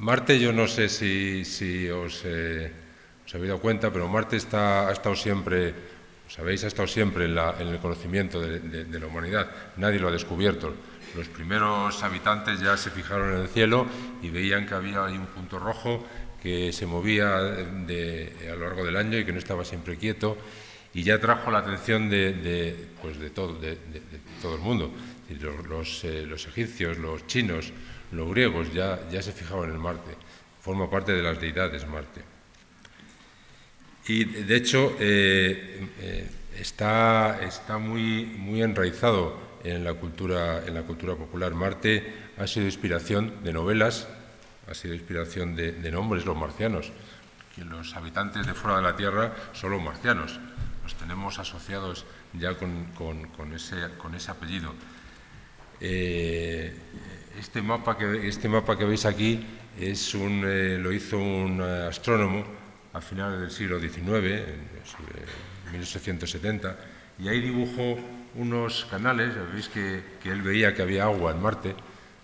Marte, yo no sé si os habéis dado cuenta, pero Marte ha estado siempre, sabéis, ha estado siempre en el conocimiento de la humanidad. Nadie lo ha descubierto. Los primeros habitantes ya se fijaron en el cielo y veían que había ahí un punto rojo que se movía a lo largo del año y que no estaba siempre quieto, y ya trajo la atención de todo el mundo. Los egipcios, los chinos, los griegos ya se fijaban en Marte. Forma parte de las deidades Marte. Y de hecho está muy enraizado en la cultura popular. Marte ha sido inspiración de novelas, ha sido inspiración de nombres, los marcianos. Que los habitantes de fuera de la Tierra son los marcianos. Los tenemos asociados ya con ese apellido. Este mapa que veis aquí lo hizo un astrónomo a finales del siglo XIX, en 1870, y ahí dibujó unos canales. Veis que él veía que había agua en Marte,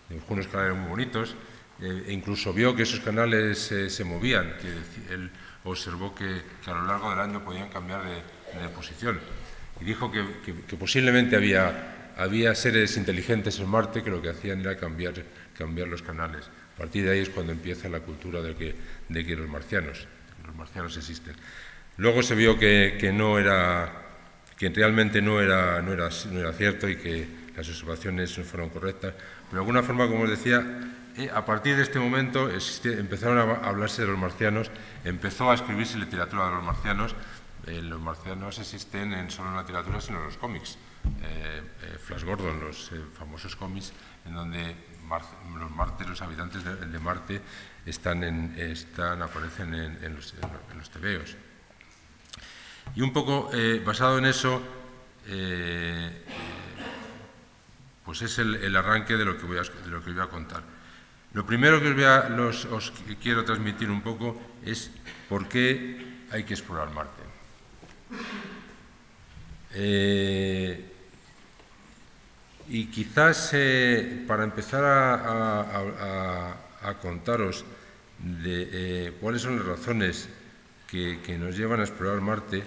dibujó unos canales muy bonitos, e incluso vio que esos canales se movían, que él observó que a lo largo del año podían cambiar de posición, y dijo que posiblemente había seres inteligentes en Marte que lo que hacían era cambiar los canales. A partir de ahí es cuando empieza la cultura de que los marcianos existen. Luego se vio que realmente no era cierto y que las observaciones no fueron correctas. Pero de alguna forma, como os decía, a partir de este momento empezaron a hablarse de los marcianos, empezó a escribirse literatura de los marcianos. Los marcianos existen no solo en la literatura, sino en los cómics. Flash Gordon, los famosos cómics en donde los habitantes de Marte aparecen en los tebeos. Y un poco basado en eso, pues es el arranque de lo que voy a contar. Lo primero que os quiero transmitir un poco es por qué hay que explorar Marte. Y quizás para empezar a contaros de cuáles son las razones que nos llevan a explorar Marte,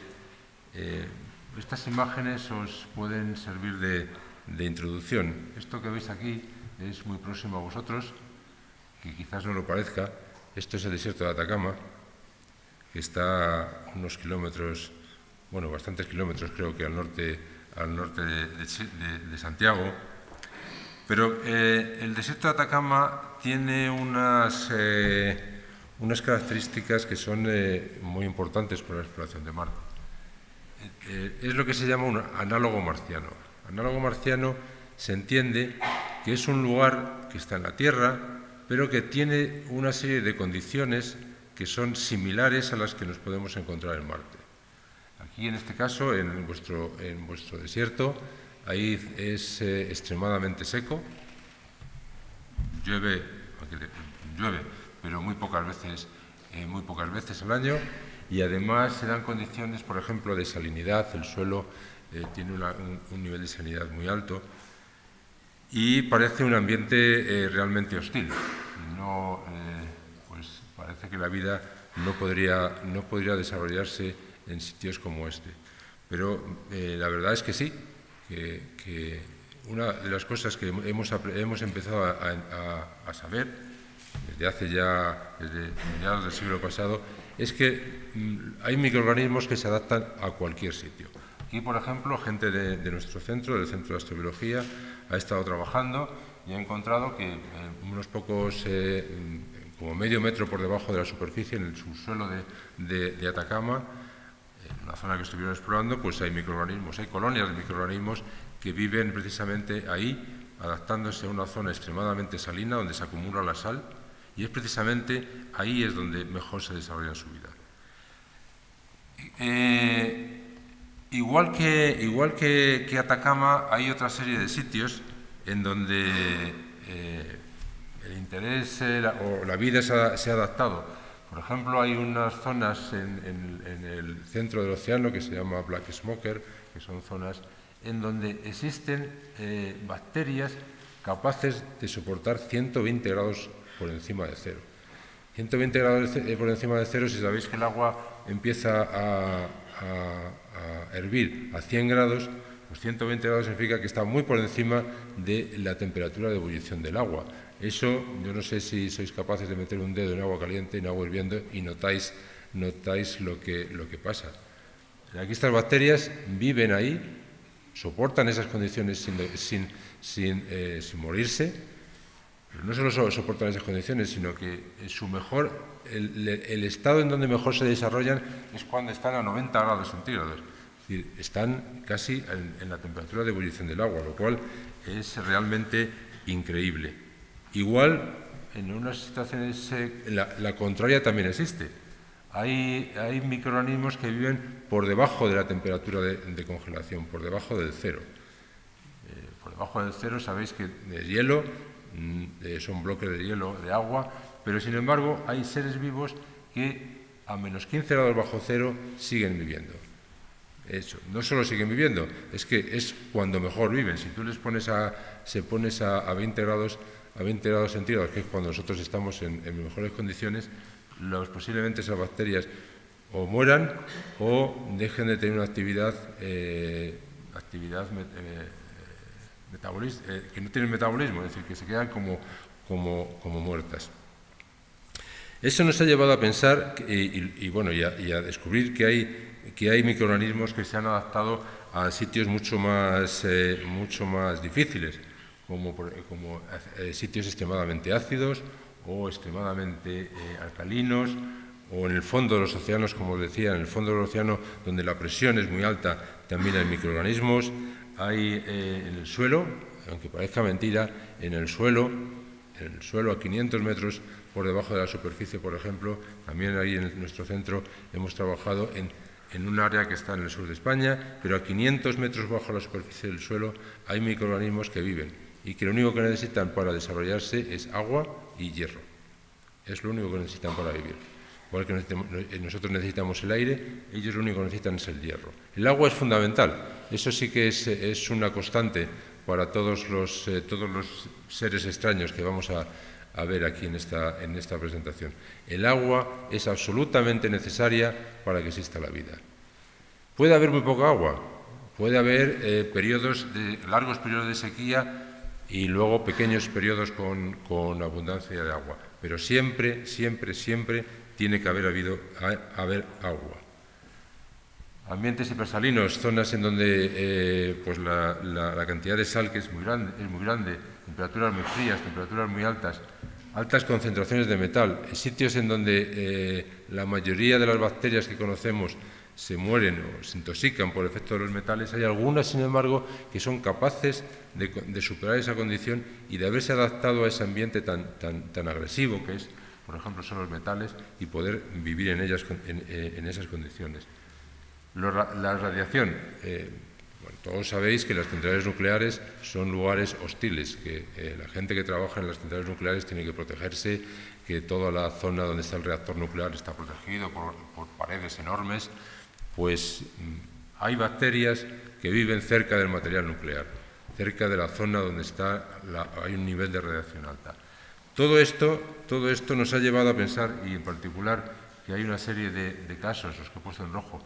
estas imágenes os pueden servir de introducción. Esto que veis aquí es muy próximo a vosotros, que quizás no lo parezca. Esto es el desierto de Atacama, que está a unos kilómetros, bueno, bastantes kilómetros creo que al norte de Santiago. Pero el desierto de Atacama tiene unas características que son muy importantes para la exploración de Marte. Es lo que se llama un análogo marciano. Análogo marciano se entiende que es un lugar que está en la Tierra, pero que tiene una serie de condiciones que son similares a las que nos podemos encontrar en Marte. Aquí, en este caso, en vuestro desierto, ahí es extremadamente seco, llueve, pero muy pocas veces al año, y además se dan condiciones, por ejemplo, de salinidad. El suelo tiene un nivel de salinidad muy alto y parece un ambiente realmente hostil. Pues parece que la vida no podría desarrollarse en sitios como este. Pero la verdad es que sí, que una de las cosas que hemos empezado a saber desde mediados del siglo pasado es que hay microorganismos que se adaptan a cualquier sitio. Aquí, por ejemplo, gente de nuestro centro, del Centro de Astrobiología, ha estado trabajando y ha encontrado que unos pocos, como medio metro por debajo de la superficie, en el subsuelo de Atacama, en la zona que estuvieron explorando, pues hay microorganismos, hay colonias de microorganismos que viven precisamente ahí, adaptándose a una zona extremadamente salina donde se acumula la sal, y es precisamente ahí es donde mejor se desarrolla su vida. Igual que Atacama, hay otra serie de sitios en donde el interés o la vida se ha adaptado. Por ejemplo, hay unas zonas en el centro del océano que se llama Black Smoker, que son zonas en donde existen bacterias capaces de soportar 120 grados por encima de cero. 120 grados por encima de cero, si sabéis que el agua empieza a hervir a 100 grados, pues 120 grados significa que está muy por encima de la temperatura de ebullición del agua. Eso, yo no sé si sois capaces de meter un dedo en agua caliente, en agua hirviendo, y notáis lo que pasa. Aquí estas bacterias viven ahí, soportan esas condiciones sin morirse, pero no solo soportan esas condiciones, sino que el estado en donde mejor se desarrollan es cuando están a 90 grados centígrados. Es decir, están casi en la temperatura de ebullición del agua, lo cual es realmente increíble. Igual, en unas situaciones, la contraria también existe. Hay microorganismos que viven por debajo de la temperatura de congelación, por debajo del cero. Por debajo del cero sabéis que el hielo son bloques de hielo, de agua, pero sin embargo hay seres vivos que a menos 15 grados bajo cero siguen viviendo. Eso, no solo siguen viviendo, es que es cuando mejor viven. Si tú les pones a 20 grados centígrados, que es cuando nosotros estamos en mejores condiciones, posiblemente esas bacterias o mueran o dejen de tener una actividad que no tienen metabolismo, es decir, que se quedan como muertas. Eso nos ha llevado a pensar y a descubrir que hay microorganismos que se han adaptado a sitios mucho más difíciles, como sitios extremadamente ácidos o extremadamente alcalinos, o en el fondo de los océanos, como os decía, en el fondo del océano, donde la presión es muy alta, también hay microorganismos. Hay en el suelo, aunque parezca mentira, en el suelo a 500 metros por debajo de la superficie, por ejemplo, también ahí en nuestro centro hemos trabajado en un área que está en el sur de España, pero a 500 metros bajo la superficie del suelo hay microorganismos que viven y que lo único que necesitan para desarrollarse es agua y hierro. Es lo único que necesitan para vivir. Igual que nosotros necesitamos el aire, ellos lo único que necesitan es el hierro. El agua es fundamental, eso sí que es una constante para todos los seres extraños que vamos a ver aquí en esta presentación. El agua es absolutamente necesaria para que exista la vida. Puede haber muy poca agua, puede haber largos periodos de sequía y luego pequeños periodos con abundancia de agua, pero siempre tiene que haber agua. Ambientes hipersalinos, zonas en donde la cantidad de sal que es muy grande, temperaturas muy frías, temperaturas muy altas, altas concentraciones de metal, sitios en donde la mayoría de las bacterias que conocemos se mueren o se intoxican por efecto de los metales. Hay algunas, sin embargo, que son capaces de superar esa condición y de haberse adaptado a ese ambiente tan agresivo que es, por ejemplo, son los metales, y poder vivir en esas condiciones. La radiación. Todos sabéis que las centrales nucleares son lugares hostiles, que la gente que trabaja en las centrales nucleares tiene que protegerse, que toda la zona donde está el reactor nuclear está protegido por paredes enormes. Pues hay bacterias que viven cerca del material nuclear, cerca de la zona donde hay un nivel de radiación alta. Todo esto nos ha llevado a pensar, y en particular, que hay una serie de casos, los que he puesto en rojo,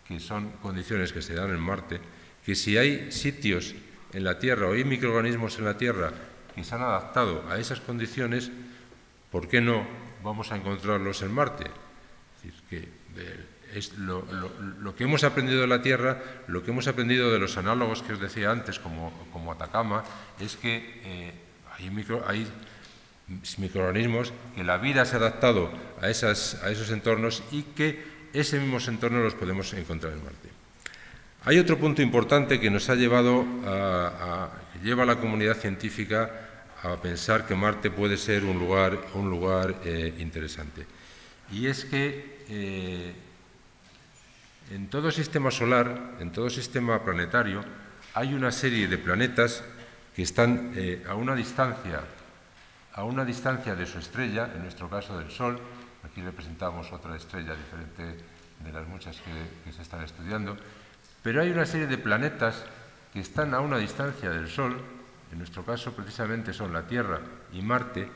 que son condiciones que se dan en Marte, que si hay sitios en la Tierra o hay microorganismos en la Tierra que se han adaptado a esas condiciones, ¿por qué no vamos a encontrarlos en Marte? Es decir, que lo que hemos aprendido de la Tierra, lo que hemos aprendido de los análogos que os decía antes, como Atacama, es que hay microorganismos que la vida se ha adaptado a esos entornos y que ese mismo entorno los podemos encontrar en Marte. Hay otro punto importante que nos ha llevado que lleva a la comunidad científica a pensar que Marte puede ser un lugar interesante. Y es que en todo sistema solar, en todo sistema planetario, hay una serie de planetas que están a una distancia de su estrella, en nuestro caso del Sol. Aquí representamos otra estrella diferente de las muchas que se están estudiando. Pero hay una serie de planetas que están a una distancia del Sol, en nuestro caso precisamente son la Tierra y Marte,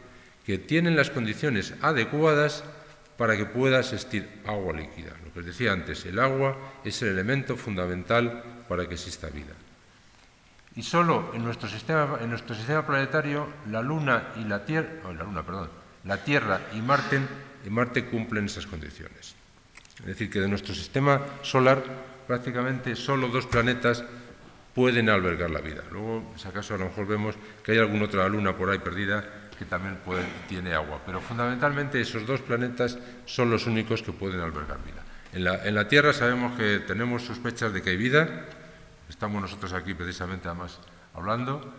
que tienen las condiciones adecuadas para que pueda existir agua líquida. Lo que os decía antes, el agua es el elemento fundamental para que exista vida. Y solo en nuestro sistema planetario, la Tierra y Marte cumplen esas condiciones. Es decir, que de nuestro sistema solar prácticamente solo 2 planetas pueden albergar la vida. Luego, si acaso, a lo mejor vemos que hay alguna otra luna por ahí perdida que también tiene agua. Pero fundamentalmente esos 2 planetas son los únicos que pueden albergar vida. En la Tierra sabemos que tenemos sospechas de que hay vida. Estamos nosotros aquí precisamente además hablando.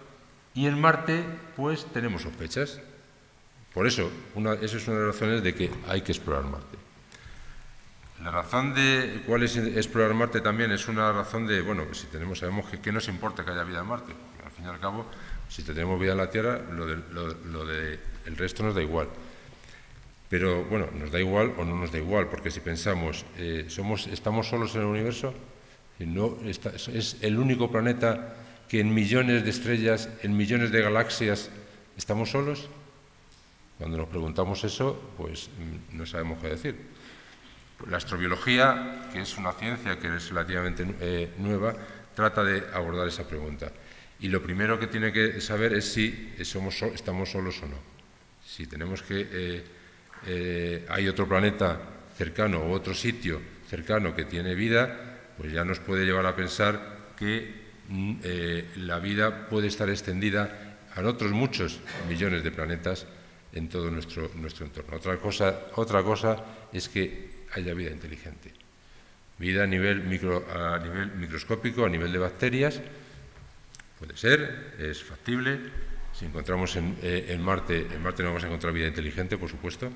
Y en Marte, pues, tenemos sospechas. Por eso, esa es una de las razones de que hay que explorar Marte. La razón de cuál es explorar Marte también es una razón de, bueno, si sabemos que nos importa que haya vida en Marte. Al fin y al cabo, si tenemos vida en la Tierra, el resto nos da igual. Pero, bueno, nos da igual o no nos da igual, porque si pensamos, ¿estamos solos en el universo? Es el único planeta que en millones de estrellas, en millones de galaxias, ¿estamos solos? Cuando nos preguntamos eso, pues no sabemos qué decir. La astrobiología, que es una ciencia que es relativamente nueva, trata de abordar esa pregunta. Y lo primero que tiene que saber es si estamos solos o no. Si tenemos hay otro planeta cercano o otro sitio cercano que tiene vida, pues ya nos puede llevar a pensar que la vida puede estar extendida a otros muchos millones de planetas en todo nuestro entorno. Otra cosa es que haya vida inteligente. Vida a nivel microscópico, a nivel de bacterias, puede ser, es factible. Si encontramos en Marte no vamos a encontrar vida inteligente, por supuesto.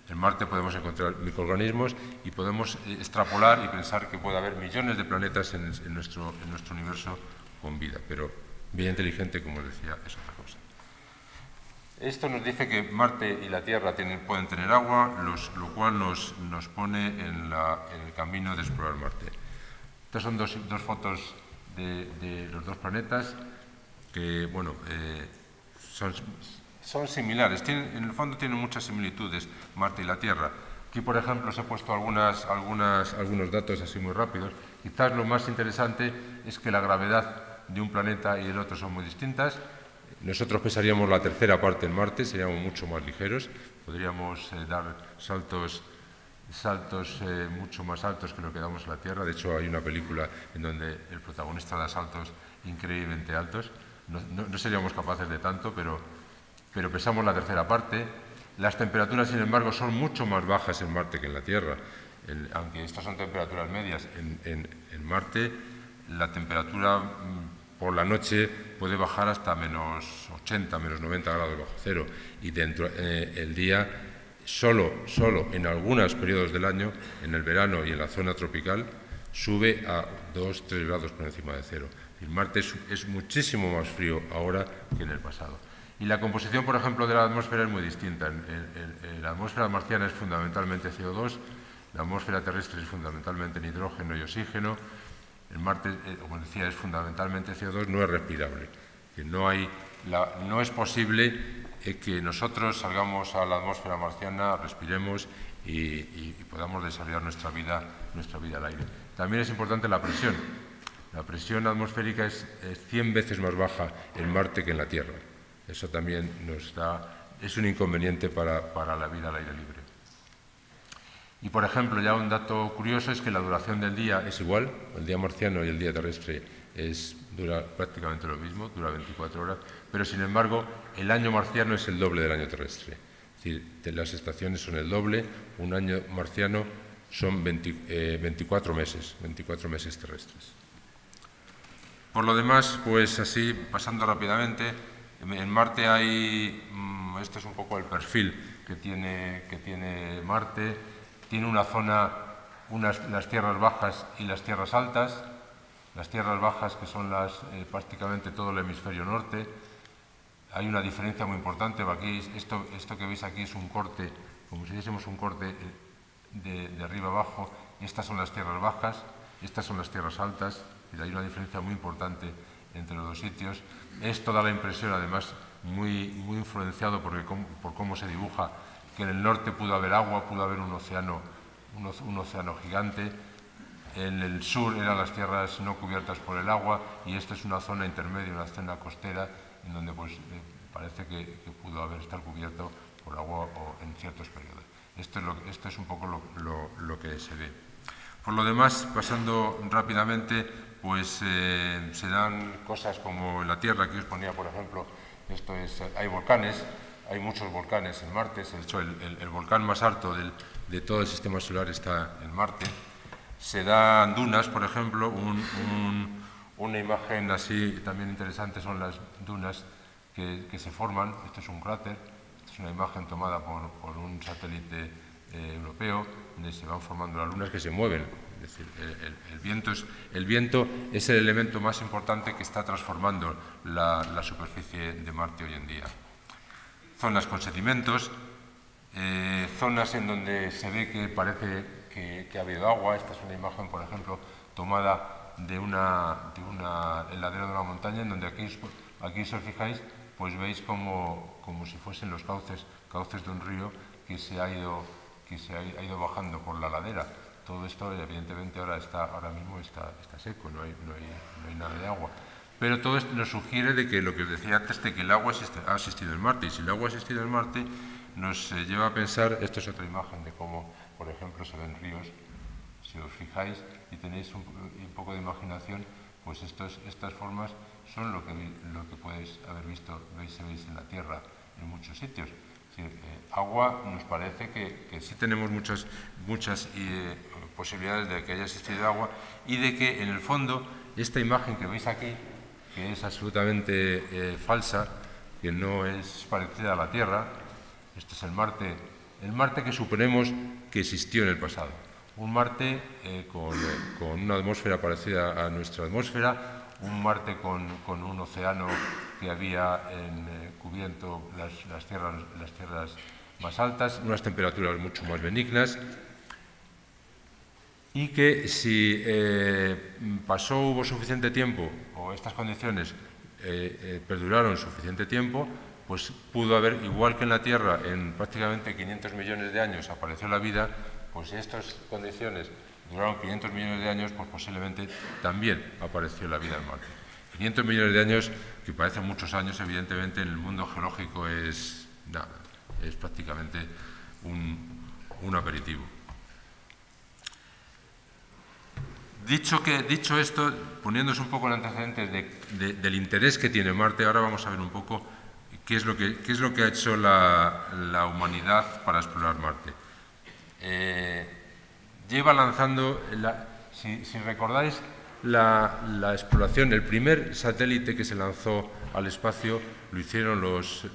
En Marte podemos encontrar microorganismos y podemos extrapolar y pensar que puede haber millones de planetas en nuestro universo con vida, pero vida inteligente, como os decía, es otra cosa. Esto nos dice que Marte y la Tierra pueden tener agua, lo cual nos pone en el camino de explorar Marte. Estas son dos fotos de los 2 planetas que, bueno, son similares. En el fondo tienen muchas similitudes Marte y la Tierra. Aquí, por ejemplo, os he puesto algunos datos así muy rápidos. Quizás lo más interesante es que la gravedad de un planeta y el otro son muy distintas. Nosotros pesaríamos la tercera parte en Marte, seríamos mucho más ligeros, podríamos dar saltos mucho más altos que lo que damos en la Tierra. De hecho, hay una película en donde el protagonista da saltos increíblemente altos. No seríamos capaces de tanto, pero pesamos la tercera parte. Las temperaturas, sin embargo, son mucho más bajas en Marte que en la Tierra. Aunque estas son temperaturas medias, en Marte la temperatura por la noche puede bajar hasta menos 80, menos 90 grados bajo cero. Y el día, solo en algunos periodos del año, en el verano y en la zona tropical, sube a 2-3 grados por encima de cero. El Marte es muchísimo más frío ahora que en el pasado. Y la composición, por ejemplo, de la atmósfera es muy distinta. La atmósfera marciana es fundamentalmente CO2, la atmósfera terrestre es fundamentalmente nitrógeno y oxígeno. El Marte, como decía, es fundamentalmente CO2, no es respirable. No es posible que nosotros salgamos a la atmósfera marciana, respiremos y podamos desarrollar nuestra vida al aire. También es importante la presión. La presión atmosférica es 100 veces más baja en Marte que en la Tierra. Eso también es un inconveniente para la vida al aire libre. Y, por ejemplo, ya un dato curioso es que la duración del día es igual. El día marciano y el día terrestre dura prácticamente lo mismo, dura 24 horas, pero, sin embargo, el año marciano es el doble del año terrestre. Es decir, las estaciones son el doble. Un año marciano son 24 meses terrestres. Por lo demás, pues así, pasando rápidamente, en Marte este es un poco el perfil que tiene Marte. Tiene una zona, las tierras bajas y las tierras altas. Las tierras bajas, que son prácticamente todo el hemisferio norte. Hay una diferencia muy importante, porque aquí, esto que veis aquí es un corte, como si hiciésemos un corte de arriba abajo. Estas son las tierras bajas, estas son las tierras altas. Y hay una diferencia muy importante entre los 2 sitios. Esto da la impresión, además, muy influenciado por cómo se dibuja, que en el norte pudo haber agua, pudo haber un océano gigante. En el sur eran las tierras no cubiertas por el agua y esta es una zona intermedia, una zona costera, en donde pues, parece que pudo estar cubierto por agua en ciertos periodos. Esto es un poco lo que se ve. Por lo demás, pasando rápidamente, pues se dan cosas como en la Tierra, que os ponía, por ejemplo, hay volcanes, hay muchos volcanes en Marte. De hecho, el volcán más alto de todo el sistema solar está en Marte. Se dan dunas, por ejemplo, una imagen así también interesante son las dunas que se forman. Esto es un cráter, es una imagen tomada por un satélite europeo, donde se van formando las lunas que se mueven. Es decir, el viento es el elemento más importante que está transformando la superficie de Marte hoy en día. Zonas con sedimentos, zonas en donde se ve que parece que ha habido agua. Esta es una imagen, por ejemplo, tomada de un ladero de una montaña, en donde aquí si os fijáis, pues veis como si fuesen los cauces de un río que se ha ido bajando por la ladera. Todo esto, evidentemente, ahora mismo está seco, no hay nada de agua. Pero todo esto nos sugiere de que lo que os decía antes, de que el agua ha existido en Marte. Y si el agua ha existido en Marte, nos lleva a pensar, esto es otra imagen de cómo, por ejemplo, se ven ríos. Si os fijáis y tenéis un poco de imaginación, pues estas formas son lo que podéis haber visto, veis en la Tierra en muchos sitios. Es decir, agua nos parece que sí tenemos muchas posibilidades de que haya existido agua, y de que en el fondo esta imagen que veis aquí, que es absolutamente falsa, que no es parecida a la Tierra, esto es el Marte que suponemos que existió en el pasado. Un Marte con una atmósfera parecida a nuestra atmósfera, un Marte con un océano que había cubierto las tierras más altas, unas temperaturas mucho más benignas, y que si hubo suficiente tiempo, o estas condiciones perduraron suficiente tiempo, pues pudo haber, igual que en la Tierra, en prácticamente 500 millones de años apareció la vida. Pues si estas condiciones duraron 500 millones de años, pues posiblemente también apareció la vida en Marte. 500 millones de años, que parecen muchos años, evidentemente en el mundo geológico es nada, es prácticamente un aperitivo. Dicho esto, poniéndose un poco en antecedentes del interés que tiene Marte, ahora vamos a ver un poco qué es lo que ha hecho la humanidad para explorar Marte. Lleva lanzando, si recordáis, la exploración, el primer satélite que se lanzó al espacio lo hicieron los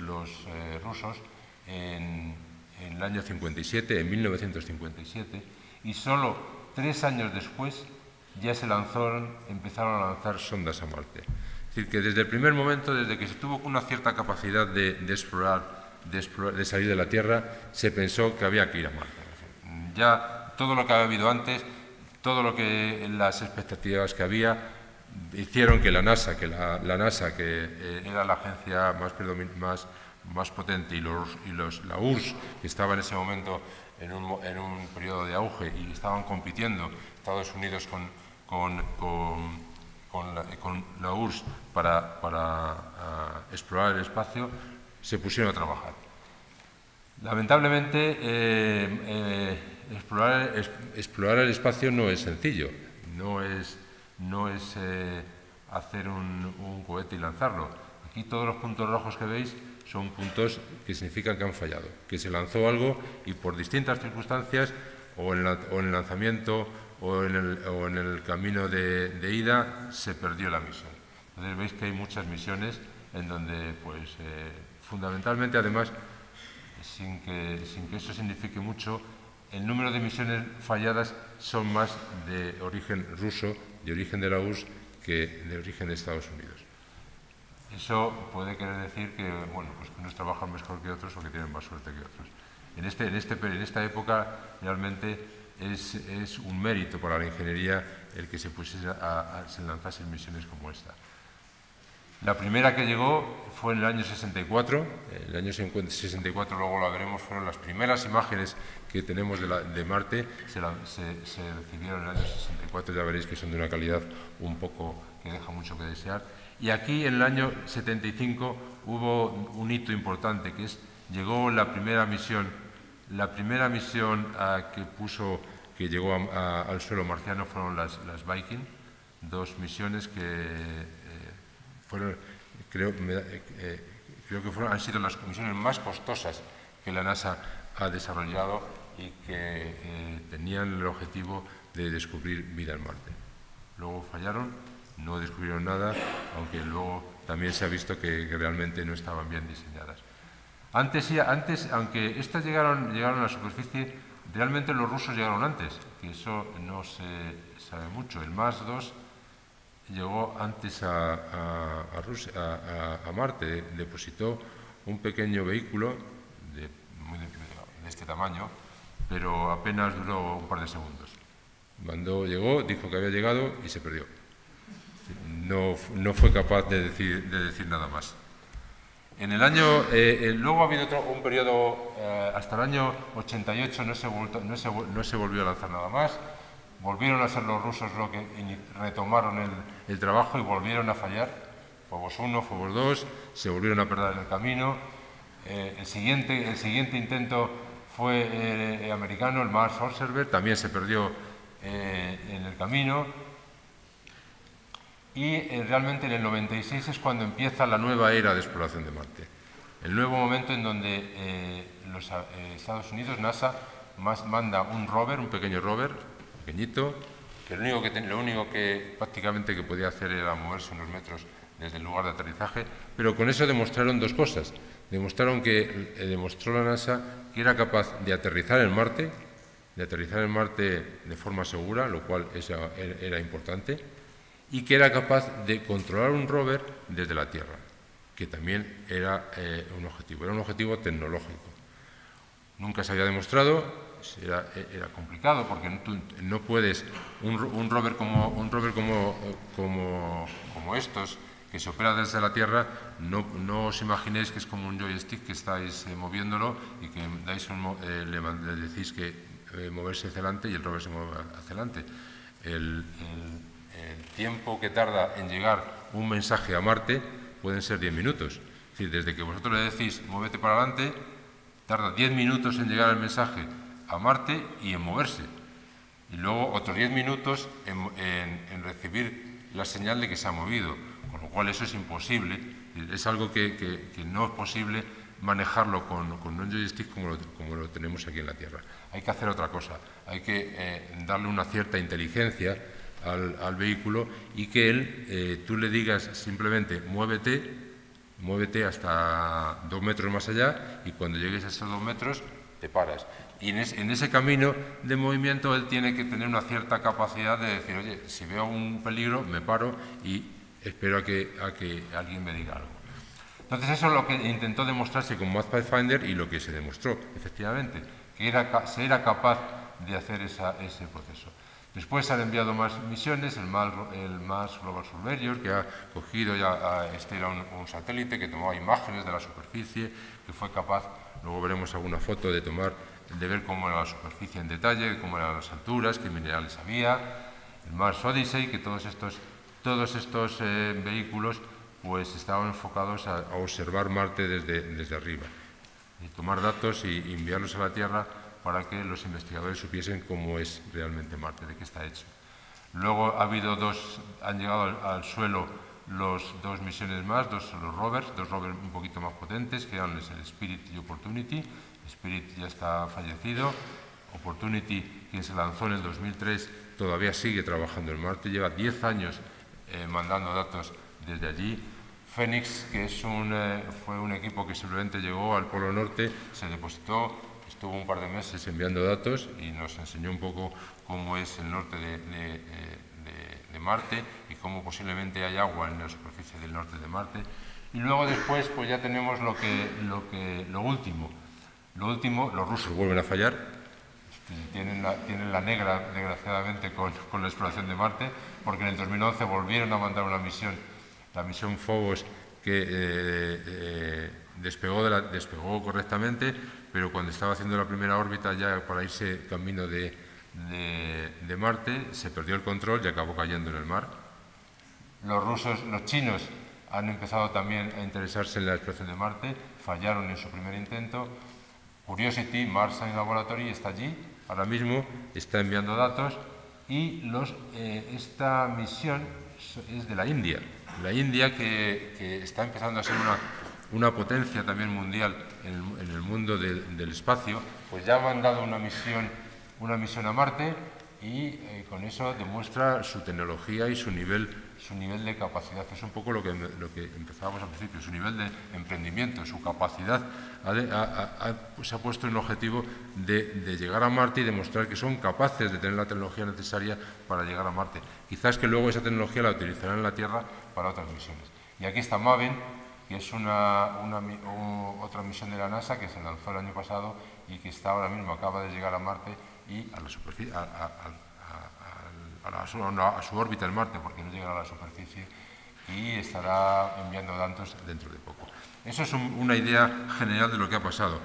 rusos en el año 57, en 1957, y solo 3 años después ya empezaron a lanzar sondas a Marte. Es decir, que desde el primer momento, desde que se tuvo una cierta capacidad de explorar, de salir de la Tierra, se pensó que había que ir a Marte. Ya todo lo que había habido antes, las expectativas que había, hicieron que la NASA, que era la agencia más potente, y la URSS, que estaba en ese momento en un periodo de auge, y estaban compitiendo Estados Unidos con la URSS para explorar el espacio, se pusieron a trabajar. Lamentablemente, explorar el espacio no es sencillo, no es hacer un cohete y lanzarlo. Aquí todos los puntos rojos que veis son puntos que significan que han fallado, que se lanzó algo y por distintas circunstancias, o en el lanzamiento o en el camino de ida, se perdió la misión. Entonces veis que hay muchas misiones en donde, pues, fundamentalmente, además, sin que eso signifique mucho, el número de misiones falladas son más de origen ruso, de origen de la URSS, que de origen de Estados Unidos. Eso puede querer decir que, bueno, pues que unos trabajan mejor que otros o que tienen más suerte que otros. En esta época, realmente es un mérito para la ingeniería el que se lanzasen misiones como esta. La primera que llegó fue en el año 64. El año 64, luego la veremos, fueron las primeras imágenes que tenemos de Marte. Se recibieron en el año 64, ya veréis que son de una calidad un poco que deja mucho que desear. Y aquí, en el año 75, hubo un hito importante, que llegó la primera misión que llegó al suelo marciano fueron las Viking, 2 misiones que fueron, creo que han sido las misiones más costosas que la NASA ha desarrollado y que tenían el objetivo de descubrir vida en Marte. Luego fallaron, no descubrieron nada, aunque luego también se ha visto que realmente no estaban bien diseñadas. Antes, aunque estas llegaron a la superficie, realmente los rusos llegaron antes, que eso no se sabe mucho. El Mars 2 llegó antes a Marte, depositó un pequeño vehículo de este tamaño, pero apenas duró un par de segundos. Llegó, dijo que había llegado y se perdió. No fue capaz de decir nada más. Luego ha habido un periodo, hasta el año 88 no se volvió a lanzar nada más. Volvieron a ser los rusos los que retomaron el trabajo y volvieron a fallar. Phobos 1, Phobos 2, se volvieron a perder en el camino. El siguiente intento fue americano, el Mars Observer, también se perdió en el camino. Y realmente en el 96 es cuando empieza la nueva era de exploración de Marte. El nuevo momento en donde los Estados Unidos, NASA, manda un pequeño rover, pequeñito, que lo único que prácticamente que podía hacer era moverse unos metros desde el lugar de aterrizaje, pero con eso demostraron 2 cosas. Demostró la NASA que era capaz de aterrizar en Marte de forma segura, lo cual era importante, y que era capaz de controlar un rover desde la Tierra, que también era un objetivo tecnológico. Nunca se había demostrado, era complicado porque no puedes, un rover como estos, que se opera desde la Tierra, no os imaginéis que es como un joystick que estáis moviéndolo y que le decís que moverse hacia adelante y el rover se mueve hacia adelante. El tiempo que tarda en llegar un mensaje a Marte pueden ser 10 minutos. Es decir, desde que vosotros le decís muévete para adelante, tarda 10 minutos en llegar el mensaje a Marte y en moverse. Y luego otros 10 minutos en recibir la señal de que se ha movido. Con lo cual eso es imposible. Es algo que no es posible manejarlo con un joystick como lo tenemos aquí en la Tierra. Hay que hacer otra cosa. Hay que darle una cierta inteligencia al vehículo y que tú le digas simplemente muévete hasta 2 metros más allá y cuando llegues a esos 2 metros te paras. Y en ese camino de movimiento él tiene que tener una cierta capacidad de decir, oye, si veo un peligro me paro y espero a que alguien me diga algo. Entonces eso es lo que intentó demostrarse con Mars Pathfinder y lo que se demostró, efectivamente, que se era capaz de hacer ese proceso. Después se han enviado más misiones, el Mars Global Surveyor, que ha cogido era un satélite que tomaba imágenes de la superficie, que fue capaz, luego veremos alguna foto de ver cómo era la superficie en detalle, cómo eran las alturas, qué minerales había. El Mars Odyssey, que todos estos vehículos pues estaban enfocados a observar Marte desde arriba, y tomar datos y enviarlos a la Tierra para que los investigadores supiesen cómo es realmente Marte, de qué está hecho. Luego han llegado al suelo 2 misiones más, los rovers un poquito más potentes, que eran el Spirit y Opportunity. Spirit ya está fallecido. Opportunity, quien se lanzó en el 2003, todavía sigue trabajando en Marte, lleva 10 años mandando datos desde allí. Phoenix, que fue un equipo que simplemente llegó al Polo Norte, se depositó, estuvo un par de meses enviando datos y nos enseñó un poco cómo es el norte de Marte y cómo posiblemente hay agua en la superficie del norte de Marte. Y luego después pues ya tenemos lo último. Los rusos vuelven a fallar, tienen la negra desgraciadamente con la exploración de Marte, porque en el 2011 volvieron a mandar una misión la misión Phobos, que despegó correctamente, pero cuando estaba haciendo la primera órbita ya para irse camino de Marte, se perdió el control y acabó cayendo en el mar. Los chinos han empezado también a interesarse en la exploración de Marte, fallaron en su primer intento. Curiosity, Mars Science Laboratory, está allí, ahora mismo está enviando datos, y esta misión es de la India que está empezando a ser una potencia también mundial en el mundo del espacio. Pues ya ha mandado una misión a Marte y con eso demuestra su tecnología y su nivel de capacidad. Es un poco lo que empezábamos al principio, su nivel de emprendimiento, su capacidad. Se ha puesto un objetivo de llegar a Marte y demostrar que son capaces de tener la tecnología necesaria para llegar a Marte. Quizás que luego esa tecnología la utilizarán en la Tierra para otras misiones. Y aquí está Maven, que es otra misión de la NASA que se lanzó el año pasado y que está ahora mismo, acaba de llegar a Marte y a la superficie, a su órbita en Marte, porque no llegará a la superficie, y estará enviando datos dentro de poco. Eso es una idea general de lo que ha pasado.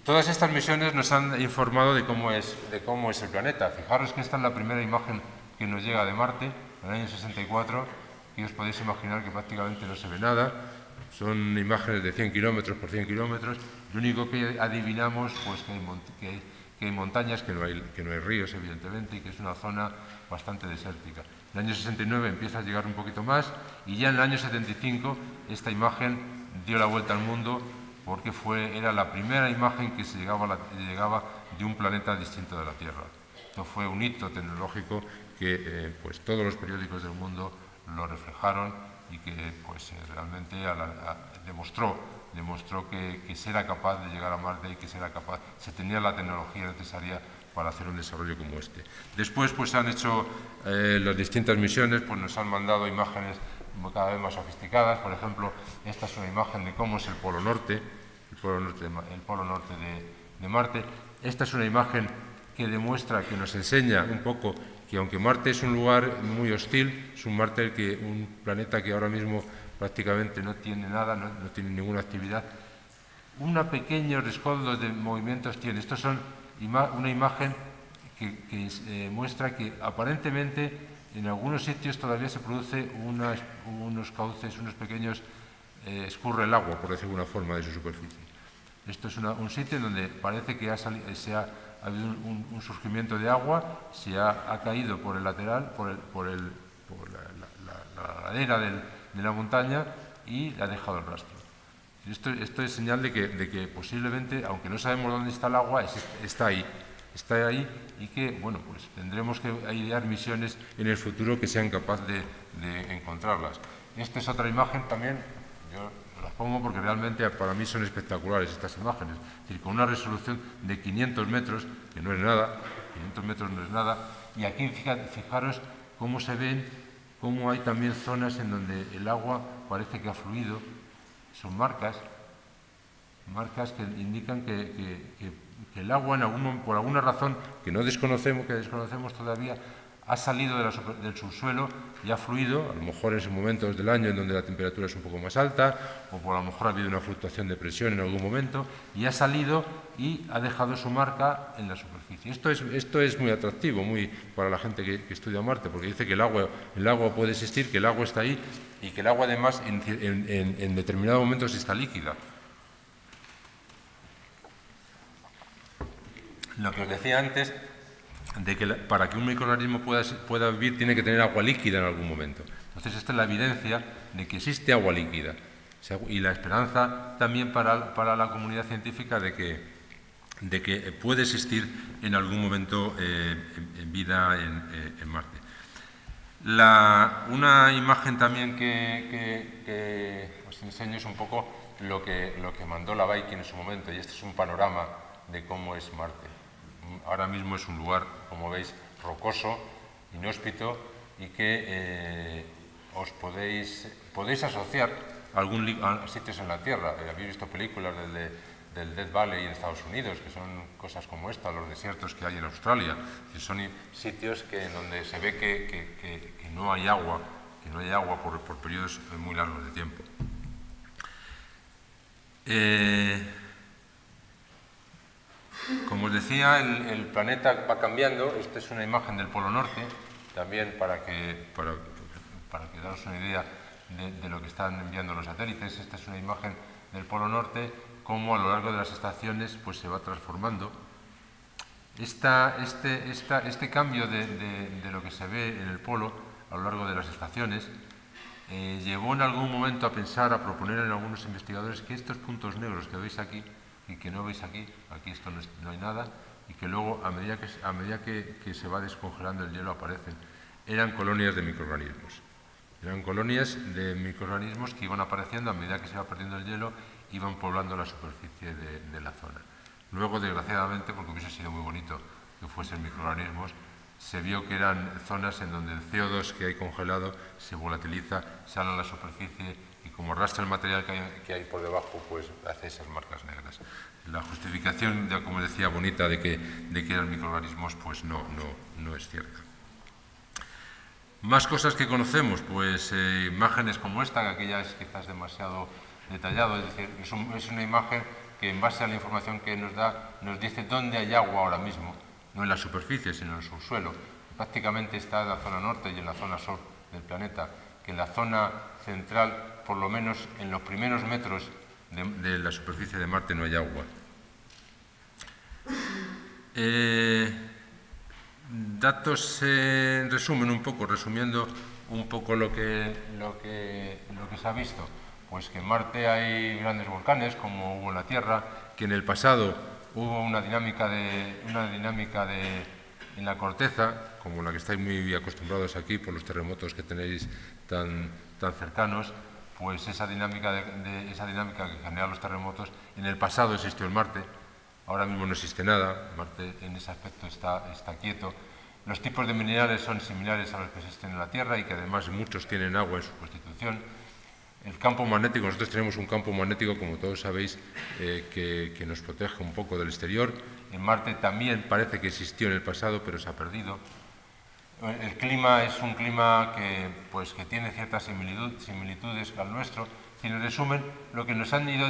Todas estas misiones nos han informado de cómo es el planeta. Fijaros que esta es la primera imagen que nos llega de Marte, en el año 64, y os podéis imaginar que prácticamente no se ve nada. Son imágenes de 100 kilómetros por 100 kilómetros. Lo único que adivinamos, pues, que hay montañas, que no hay ríos, evidentemente, y que es una zona bastante desértica. En el año 69 empieza a llegar un poquito más, y ya en el año 75 esta imagen dio la vuelta al mundo, porque era la primera imagen que se llegaba de un planeta distinto de la Tierra. Esto fue un hito tecnológico que pues todos los periódicos del mundo lo reflejaron y que pues realmente demostró que se era capaz de llegar a Marte y que se tenía la tecnología necesaria para hacer un desarrollo como este. Después pues han hecho las distintas misiones, pues nos han mandado imágenes cada vez más sofisticadas. Por ejemplo, esta es una imagen de cómo es el polo norte de Marte. Esta es una imagen que nos enseña un poco que aunque Marte es un lugar muy hostil, es un planeta que ahora mismo prácticamente no tiene nada, no tiene ninguna actividad, una pequeños rescoldos de movimientos tiene. Estos son una imagen que muestra que aparentemente en algunos sitios todavía se produce unos cauces, unos pequeños, escurre el agua, por decir de alguna forma, de su superficie. Esto es un sitio en donde parece que ha habido un surgimiento de agua, se ha caído por el lateral, por la ladera de la montaña, y le ha dejado el rastro. Esto es señal de que posiblemente, aunque no sabemos dónde está el agua, está ahí, y que, bueno, pues tendremos que idear misiones en el futuro que sean capaces de encontrarlas. Esta es otra imagen también, yo las pongo porque realmente para mí son espectaculares estas imágenes, es decir, con una resolución de 500 metros, que no es nada, 500 metros no es nada, y aquí fijaros cómo se ven, cómo hay también zonas en donde el agua parece que ha fluido. Son marcas que indican que el agua, por alguna razón que desconocemos todavía, ha salido del subsuelo y ha fluido, a lo mejor en esos momentos del año en donde la temperatura es un poco más alta, o a lo mejor ha habido una fluctuación de presión en algún momento, y ha salido y ha dejado su marca en la superficie. Esto es muy atractivo para la gente que estudia Marte, porque dice que el agua puede existir, que el agua está ahí, y que el agua además en determinados momentos está líquida. Lo que os decía antes, de que para que un microorganismo pueda vivir tiene que tener agua líquida en algún momento. Entonces esta es la evidencia de que existe agua líquida, y la esperanza también para la comunidad científica de que puede existir en algún momento vida en Marte. Una imagen también que os enseño es un poco lo que mandó la Viking en su momento, y este es un panorama de cómo es Marte. Ahora mismo es un lugar, como veis, rocoso, inhóspito, y que os podéis asociar a sitios en la Tierra. Habéis visto películas del Death Valley en Estados Unidos, que son cosas como esta, los desiertos que hay en Australia, que son sitios donde se ve que no hay agua, que no hay agua por periodos muy largos de tiempo. Como os decía, el planeta va cambiando. Esta es una imagen del Polo Norte, también para que daros una idea de lo que están enviando los satélites. Esta es una imagen del Polo Norte, cómo a lo largo de las estaciones pues, se va transformando. Este cambio de lo que se ve en el polo a lo largo de las estaciones llevó en algún momento a pensar, a proponer en algunos investigadores que estos puntos negros que veis aquí y que no veis aquí esto no hay nada, y que luego a medida que se va descongelando el hielo aparecen, eran colonias de microorganismos. Eran colonias de microorganismos que iban apareciendo a medida que se iba perdiendo el hielo, iban poblando la superficie de la zona. Luego, desgraciadamente, porque hubiese sido muy bonito que fuesen microorganismos, se vio que eran zonas en donde el CO2 que hay congelado se volatiliza, sale a la superficie y como arrastra el material que hay por debajo, pues hace esas marcas negras. La justificación, ya como decía, bonita de que eran microorganismos, pues no es cierta. Más cosas que conocemos, pues imágenes como esta, que aquella es quizás demasiado detallado, es decir, es una imagen que en base a la información que nos da, nos dice dónde hay agua ahora mismo, no en la superficie, sino en el subsuelo. Prácticamente está en la zona norte y en la zona sur del planeta, que en la zona central, por lo menos en los primeros metros de la superficie de Marte no hay agua. Datos en resumen un poco, resumiendo un poco lo que se ha visto, pues que en Marte hay grandes volcanes como hubo en la Tierra, que en el pasado hubo una dinámica en la corteza, como la que estáis muy acostumbrados aquí por los terremotos que tenéis tan cercanos, pues esa dinámica que genera los terremotos en el pasado existió en Marte. Ahora mismo no existe nada, Marte en ese aspecto está quieto. Los tipos de minerales son similares a los que existen en la Tierra y que además muchos tienen agua en su constitución. El campo magnético, nosotros tenemos un campo magnético, como todos sabéis, que nos protege un poco del exterior. En Marte también parece que existió en el pasado, pero se ha perdido. El clima es un clima que tiene ciertas similitudes al nuestro. En resumen, lo que nos han ido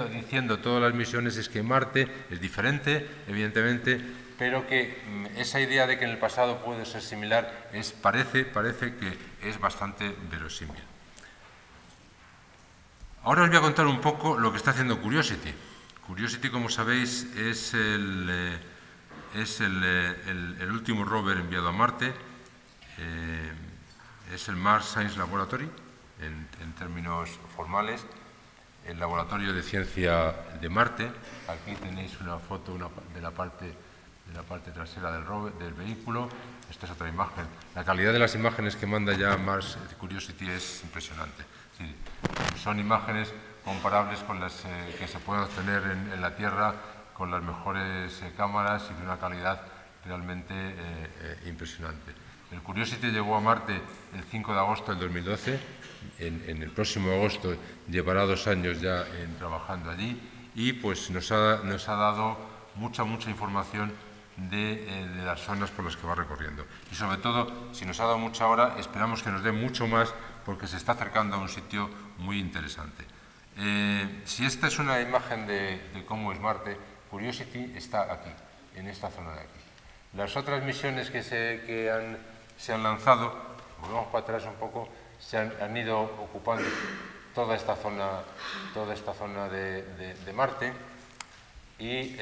diciendo todas las misiones es que Marte es diferente, evidentemente, pero que esa idea de que en el pasado puede ser similar parece que es bastante verosímil. Ahora os voy a contar un poco lo que está haciendo Curiosity. Curiosity, como sabéis, es el último rover enviado a Marte. Es el Mars Science Laboratory, en términos formales, el laboratorio de ciencia de Marte. Aquí tenéis una foto de la parte trasera del vehículo. Esta es otra imagen. La calidad de las imágenes que manda ya Mars Curiosity es impresionante. Sí, son imágenes comparables con las que se pueden obtener en la Tierra con las mejores cámaras y de una calidad realmente impresionante. El Curiosity llegó a Marte el 5 de agosto del 2012. En el próximo agosto llevará 2 años ya trabajando allí y pues nos ha dado mucha información de las zonas por las que va recorriendo. Y sobre todo, si nos ha dado mucha hora, esperamos que nos dé mucho más porque se está acercando a un sitio muy interesante. Si esta es una imagen de cómo es Marte, Curiosity está aquí, en esta zona de aquí. Las otras misiones que se han lanzado, volvemos para atrás un poco, se han ido ocupando toda esta zona de Marte. Y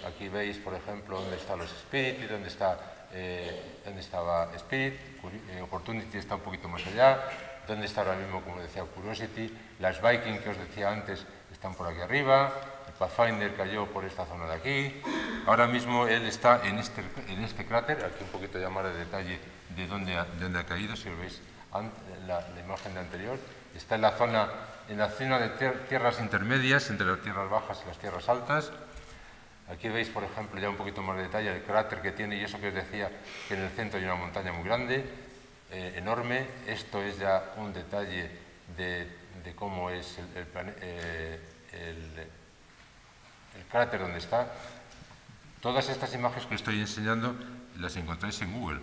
aquí veis, por ejemplo, dónde están los Spirit y dónde estaba Spirit. Opportunity está un poquito más allá. Dónde está ahora mismo, como decía, Curiosity. Las Viking, que os decía antes, están por aquí arriba. El Pathfinder cayó por esta zona de aquí. Ahora mismo él está en este cráter. Aquí un poquito ya más de detalle de dónde ha caído, si lo veis la imagen de anterior. Está en la zona de tierras intermedias, entre las tierras bajas y las tierras altas. Aquí veis, por ejemplo, ya un poquito más de detalle el cráter que tiene y eso que os decía, que en el centro hay una montaña muy grande, enorme. Esto es ya un detalle de cómo es el cráter donde está. Todas estas imágenes que os estoy enseñando las encontráis en Google.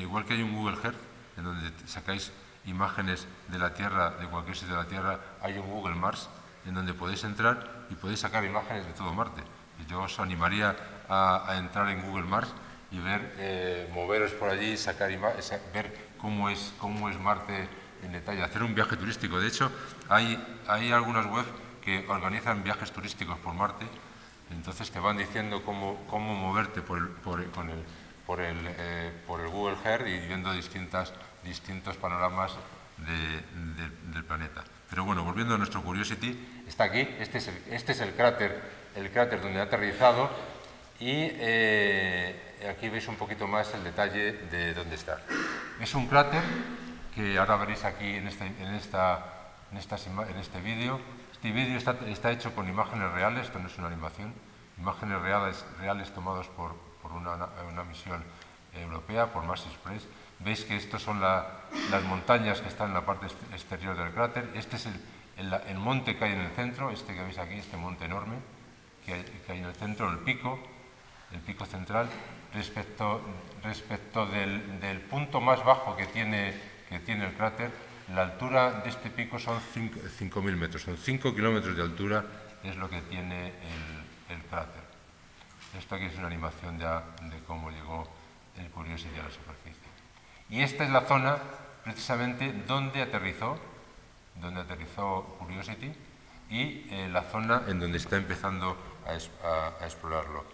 Igual que hay un Google Earth, en donde sacáis imágenes de la Tierra, de cualquier sitio de la Tierra, hay un Google Mars en donde podéis entrar y podéis sacar imágenes de todo Marte. Y yo os animaría a entrar en Google Mars y ver, moveros por allí, ver cómo es Marte en detalle, hacer un viaje turístico. De hecho, hay algunas webs que organizan viajes turísticos por Marte, entonces te van diciendo cómo moverte por el Google Earth y viendo distintos panoramas del planeta. Pero bueno, volviendo a nuestro Curiosity, está aquí, este es el cráter donde ha aterrizado, y aquí veis un poquito más el detalle de dónde está. Es un cráter que ahora veréis aquí en este vídeo. Este vídeo está hecho con imágenes reales, esto no es una animación, imágenes reales tomadas por una misión europea, por Mars Express. Veis que estos son las montañas que están en la parte exterior del cráter. Este es el monte que hay en el centro, este que veis aquí, este monte enorme que hay en el centro, el pico central, respecto del punto más bajo que tiene el cráter. La altura de este pico son 5.000 metros, son 5 kilómetros de altura, es lo que tiene el cráter. Esto aquí es una animación ya de cómo llegó el Curiosity a la superficie. Y esta es la zona, precisamente, donde aterrizó Curiosity, y la zona en donde está empezando a explorarlo.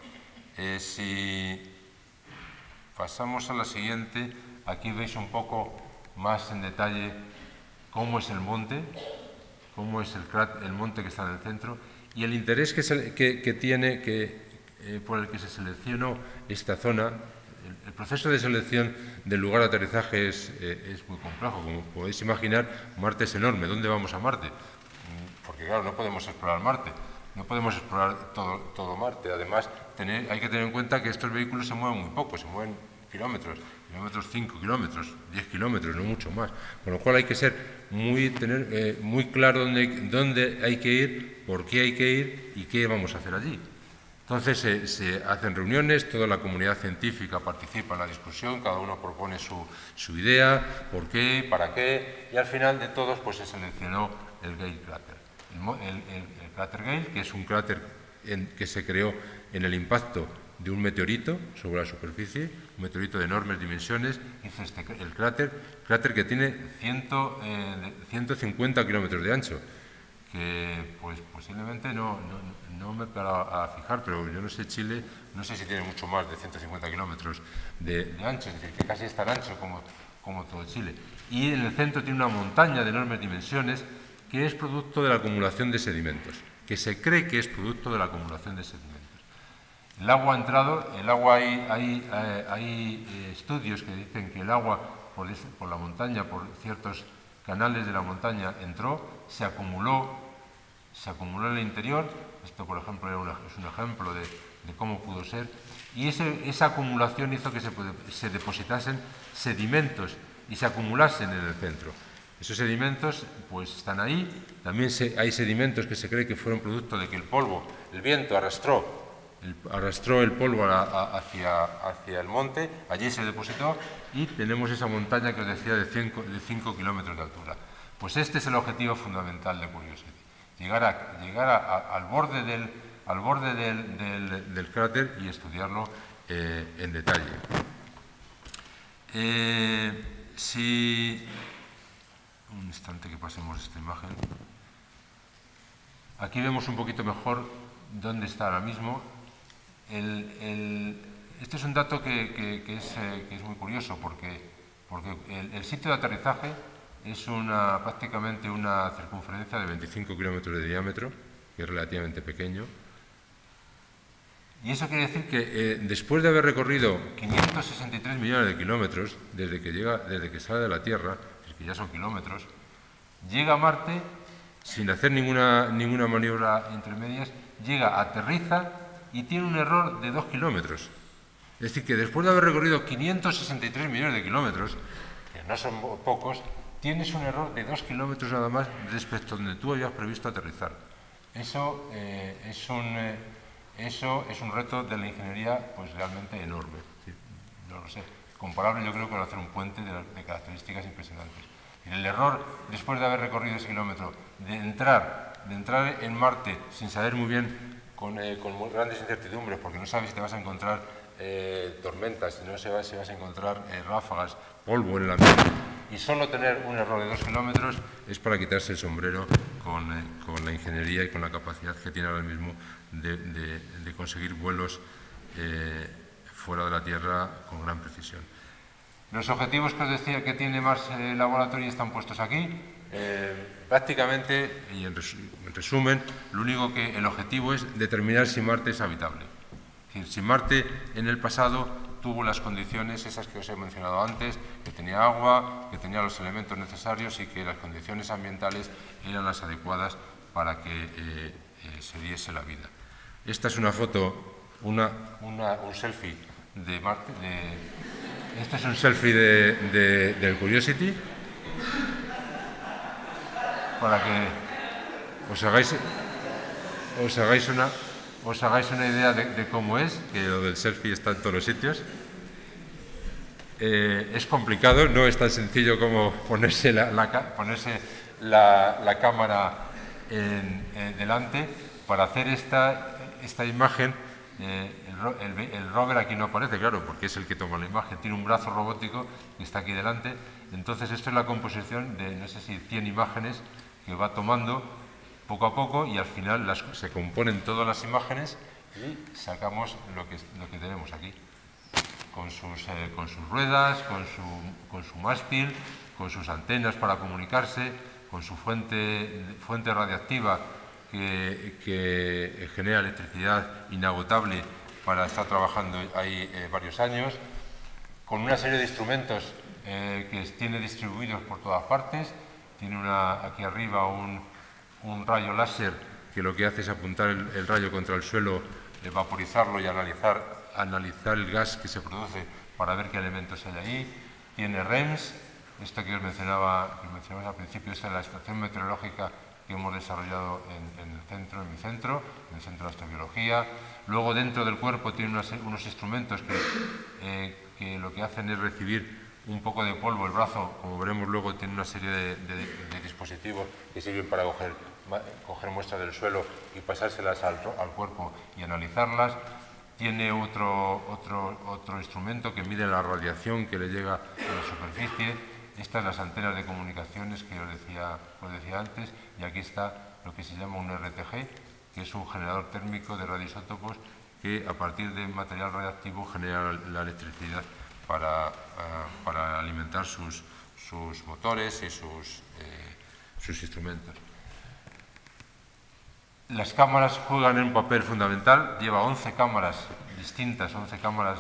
Si pasamos a la siguiente, aquí veis un poco más en detalle cómo es el monte, cómo es el monte que está en el centro, y el interés que tiene por el que se seleccionó esta zona. El proceso de selección del lugar de aterrizaje es muy complejo. Como podéis imaginar, Marte es enorme. ¿Dónde vamos a Marte? Porque claro, no podemos explorar Marte, no podemos explorar todo Marte. Además, hay que tener en cuenta que estos vehículos se mueven muy poco, se mueven kilómetros, 5 kilómetros, 10 kilómetros, no mucho más. Con lo cual hay que tener muy claro dónde hay que ir, por qué hay que ir y qué vamos a hacer allí. Entonces se hacen reuniones, toda la comunidad científica participa en la discusión, cada uno propone su idea, por qué, para qué, y al final de todos pues se seleccionó el Gale Crater. El cráter Gale, que es un cráter que se creó en el impacto de un meteorito sobre la superficie, un meteorito de enormes dimensiones, hizo el cráter que tiene 150 kilómetros de ancho, que pues posiblemente no me he parado a fijar, pero yo no sé, Chile, no sé si tiene mucho más de 150 kilómetros de ancho, es decir, que casi es tan ancho como todo Chile. Y en el centro tiene una montaña de enormes dimensiones que es producto de la acumulación de sedimentos, que se cree que es producto de la acumulación de sedimentos. El agua ha entrado, hay estudios que dicen que el agua por la montaña, por ciertos canales de la montaña entró, se acumuló en el interior. Esto, por ejemplo, es un ejemplo de cómo pudo ser. Y esa acumulación hizo que se depositasen sedimentos y se acumulasen en el centro. Esos sedimentos pues están ahí. También hay sedimentos que se cree que fueron producto de que el viento arrastró el polvo hacia el monte, allí se depositó y tenemos esa montaña que os decía de 5 kilómetros de altura. Pues este es el objetivo fundamental de Curiosity, llegar al borde del cráter y estudiarlo en detalle. Un instante que pasemos esta imagen. Aquí vemos un poquito mejor dónde está ahora mismo. Este es un dato que es muy curioso porque el sitio de aterrizaje es prácticamente una circunferencia de 25 kilómetros de diámetro, que es relativamente pequeño. Y eso quiere decir que después de haber recorrido 563 millones de kilómetros desde que sale de la Tierra, que ya son kilómetros, llega a Marte sin hacer ninguna maniobra entre medias, aterriza y tiene un error de 2 kilómetros. Es decir, que después de haber recorrido 563 millones de kilómetros, que no son pocos, tienes un error de 2 kilómetros nada más respecto a donde tú habías previsto aterrizar. Eso es un reto de la ingeniería pues realmente enorme. No lo sé. comparable, yo creo, con hacer un puente de características impresionantes. El error, después de haber recorrido ese kilómetro, de entrar en Marte sin saber muy bien, con muy grandes incertidumbres, porque no sabes si te vas a encontrar tormentas, si no si vas a encontrar ráfagas, polvo en el ambiente, y solo tener un error de 2 kilómetros es para quitarse el sombrero con la ingeniería y con la capacidad que tiene ahora mismo de conseguir vuelos fuera de la Tierra con gran precisión. Los objetivos que os decía que tiene Mars Laboratory están puestos aquí. Prácticamente, y en resumen, el objetivo es determinar si Marte es habitable. Es decir, si Marte en el pasado tuvo las condiciones esas que os he mencionado antes, que tenía agua, que tenía los elementos necesarios y que las condiciones ambientales eran las adecuadas para que se diese la vida. Esta es una foto, un selfie de Marte. Este es un selfie del Curiosity, para que os hagáis una idea de cómo es, que lo del selfie está en todos los sitios. Es complicado, no es tan sencillo como ponerse la cámara delante. Para hacer esta imagen, el rover aquí no aparece, claro, porque es el que toma la imagen, tiene un brazo robótico que está aquí delante. Entonces, esto es la composición de, no sé si 100 imágenes que va tomando poco a poco, y al final se componen todas las imágenes y sacamos lo que tenemos aquí, con sus ruedas, con su mástil, con sus antenas para comunicarse, con su fuente radiactiva que genera electricidad inagotable para estar trabajando ahí varios años, con una serie de instrumentos que tiene distribuidos por todas partes. Tiene aquí arriba un rayo láser que lo que hace es apuntar el rayo contra el suelo, vaporizarlo y analizar el gas que se produce para ver qué elementos hay ahí. Tiene REMS, esto que os mencionaba al principio, esta es la estación meteorológica que hemos desarrollado en mi centro, en el Centro de Astrobiología. Luego, dentro del cuerpo tiene unos instrumentos que lo que hacen es recibir un poco de polvo. El brazo, como veremos luego, tiene una serie de dispositivos que sirven para coger muestras del suelo y pasárselas al cuerpo y analizarlas. Tiene otro instrumento que mide la radiación que le llega a la superficie. Estas las antenas de comunicaciones que os decía antes, y aquí está lo que se llama un RTG, que es un generador térmico de radioisótopos que a partir de material radiactivo genera la electricidad para alimentar sus motores y sus instrumentos. Las cámaras juegan un papel fundamental. Lleva 11 cámaras distintas, 11 cámaras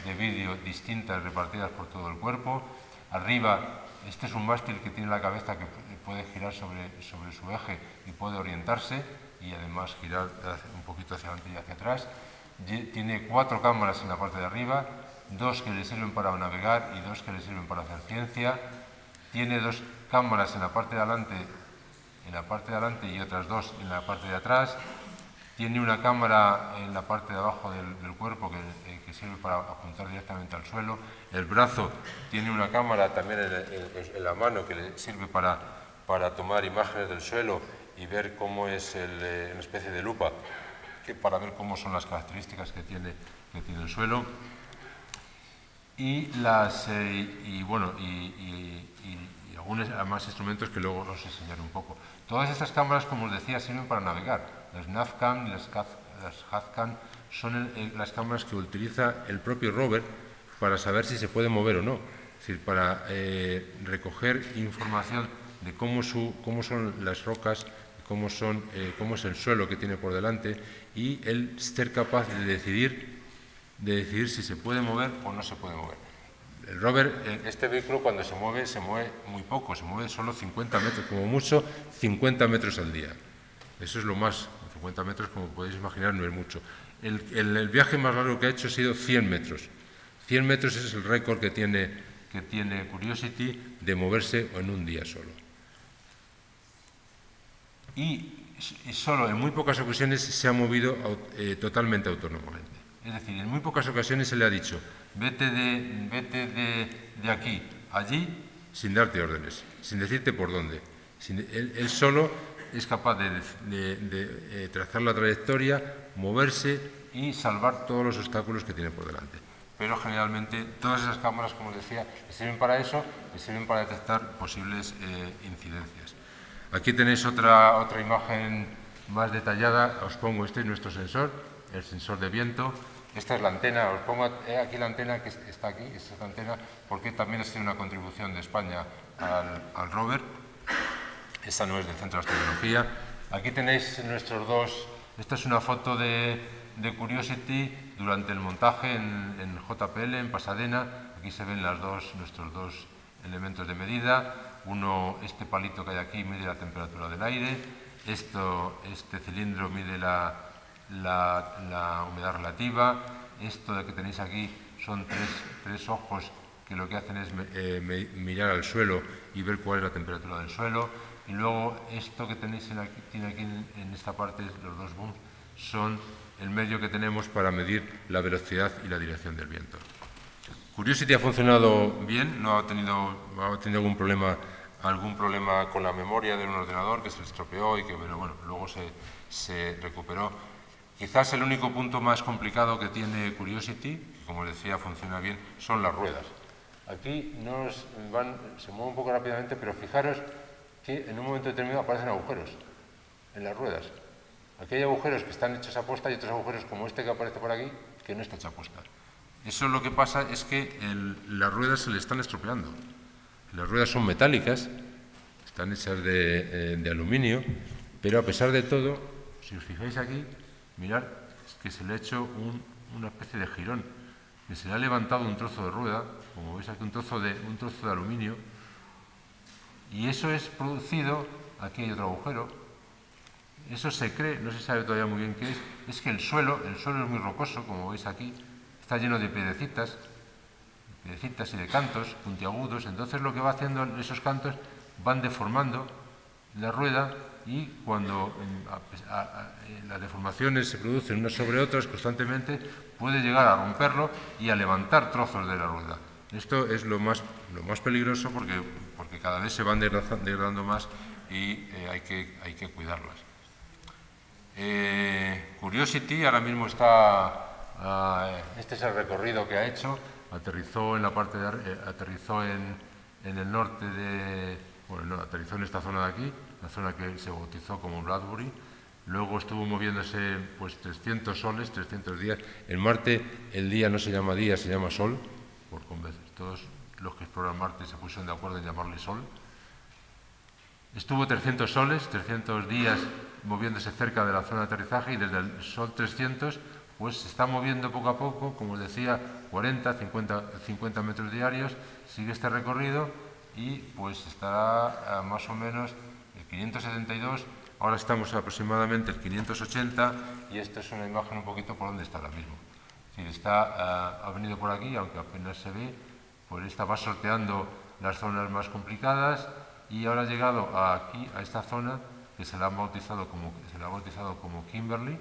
de vídeo distintas repartidas por todo el cuerpo. Arriba, este es un mástil que tiene la cabeza que puede girar sobre su eje y puede orientarse, y además girar un poquito hacia adelante y hacia atrás. Tiene 4 cámaras en la parte de arriba, 2 que le sirven para navegar y 2 que le sirven para hacer ciencia. Tiene 2 cámaras en la parte de adelante y otras 2 en la parte de atrás. Tiene una cámara en la parte de abajo del cuerpo que sirve para apuntar directamente al suelo. El brazo tiene una cámara también en la mano que le sirve para tomar imágenes del suelo y ver cómo es una especie de lupa para ver cómo son las características que tiene el suelo. Y algunos más instrumentos que luego os enseñaré un poco. Todas estas cámaras, como os decía, sirven para navegar. Las NavCam y las HazCam son las cámaras que utiliza el propio rover para saber si se puede mover o no. Es decir, para recoger información de cómo son las rocas, cómo es el suelo que tiene por delante, y él ser capaz de decidir si se puede mover o no se puede mover. El rover, este vehículo, cuando se mueve muy poco, se mueve solo 50 metros, como mucho 50 metros al día. Eso es lo más. 50 metros, como podéis imaginar, no es mucho. El viaje más largo que ha hecho ha sido 100 metros. 100 metros es el récord que tiene Curiosity de moverse en un día solo. Y solo en muy pocas ocasiones se ha movido totalmente autónomamente. Es decir, en muy pocas ocasiones se le ha dicho, vete de aquí a allí, sin darte órdenes, sin decirte por dónde. Él solo es capaz de trazar la trayectoria, moverse y salvar todos los obstáculos que tiene por delante. Pero generalmente todas esas cámaras, como les decía, sirven para eso, sirven para detectar posibles incidencias. Aquí tenéis otra imagen más detallada. Os pongo, este es nuestro sensor, el sensor de viento. Esta es la antena, os pongo aquí la antena que está aquí, esta es la antena, porque también ha sido una contribución de España al rover. Esta no es del Centro de Astrobiología. Aquí tenéis nuestros dos, esta es una foto de Curiosity durante el montaje en JPL, en Pasadena. Aquí se ven nuestros dos elementos de medida. Uno, este palito que hay aquí, mide la temperatura del aire. Este cilindro mide la humedad relativa. Esto que tenéis aquí son tres ojos que lo que hacen es mirar al suelo y ver cuál es la temperatura del suelo. Y luego esto que tenéis tiene aquí en esta parte, los dos booms, son el medio que tenemos para medir la velocidad y la dirección del viento. Curiosity ha funcionado bien, no ha tenido algún problema con la memoria de un ordenador que se le estropeó pero bueno, luego se recuperó. Quizás el único punto más complicado que tiene Curiosity, como les decía, funciona bien, son las ruedas. Aquí se mueve un poco rápidamente, pero fijaros que en un momento determinado aparecen agujeros en las ruedas. Aquí hay agujeros que están hechos a posta y otros agujeros como este que aparece por aquí que no está hecho a posta. Eso lo que pasa es que las ruedas se le están estropeando. Las ruedas son metálicas, están hechas de aluminio, pero a pesar de todo, si os fijáis aquí, mirad que se le ha hecho una especie de jirón, que se le ha levantado un trozo de rueda, como veis aquí un trozo de aluminio, y eso es producido, aquí hay otro agujero, eso se cree, no se sabe todavía muy bien qué es que el suelo es muy rocoso, como veis aquí, está lleno de piedrecitas y de cantos puntiagudos. Entonces lo que va haciendo esos cantos van deformando la rueda y cuando las deformaciones se producen unas sobre otras constantemente, puede llegar a romperlo y a levantar trozos de la rueda. Esto es lo más peligroso porque cada vez se van degradando más y hay que cuidarlas. Curiosity ahora mismo este es el recorrido que ha hecho. Aterrizó en el norte aterrizó en esta zona de aquí, la zona que se bautizó como Bradbury. Luego estuvo moviéndose 300 soles, 300 días. En Marte el día no se llama día, se llama sol, por convencer. Todos los que exploran Marte se pusieron de acuerdo en llamarle sol. Estuvo 300 soles, 300 días moviéndose cerca de la zona de aterrizaje y desde el sol 300 pues se está moviendo poco a poco, como os decía, 40, 50 metros diarios, sigue este recorrido y pues estará más o menos el 572, ahora estamos aproximadamente el 580 y esta es una imagen un poquito por donde está ahora mismo. Es decir, ha venido por aquí, aunque apenas se ve, pues va sorteando las zonas más complicadas y ahora ha llegado aquí, a esta zona que se la ha bautizado como Kimberley.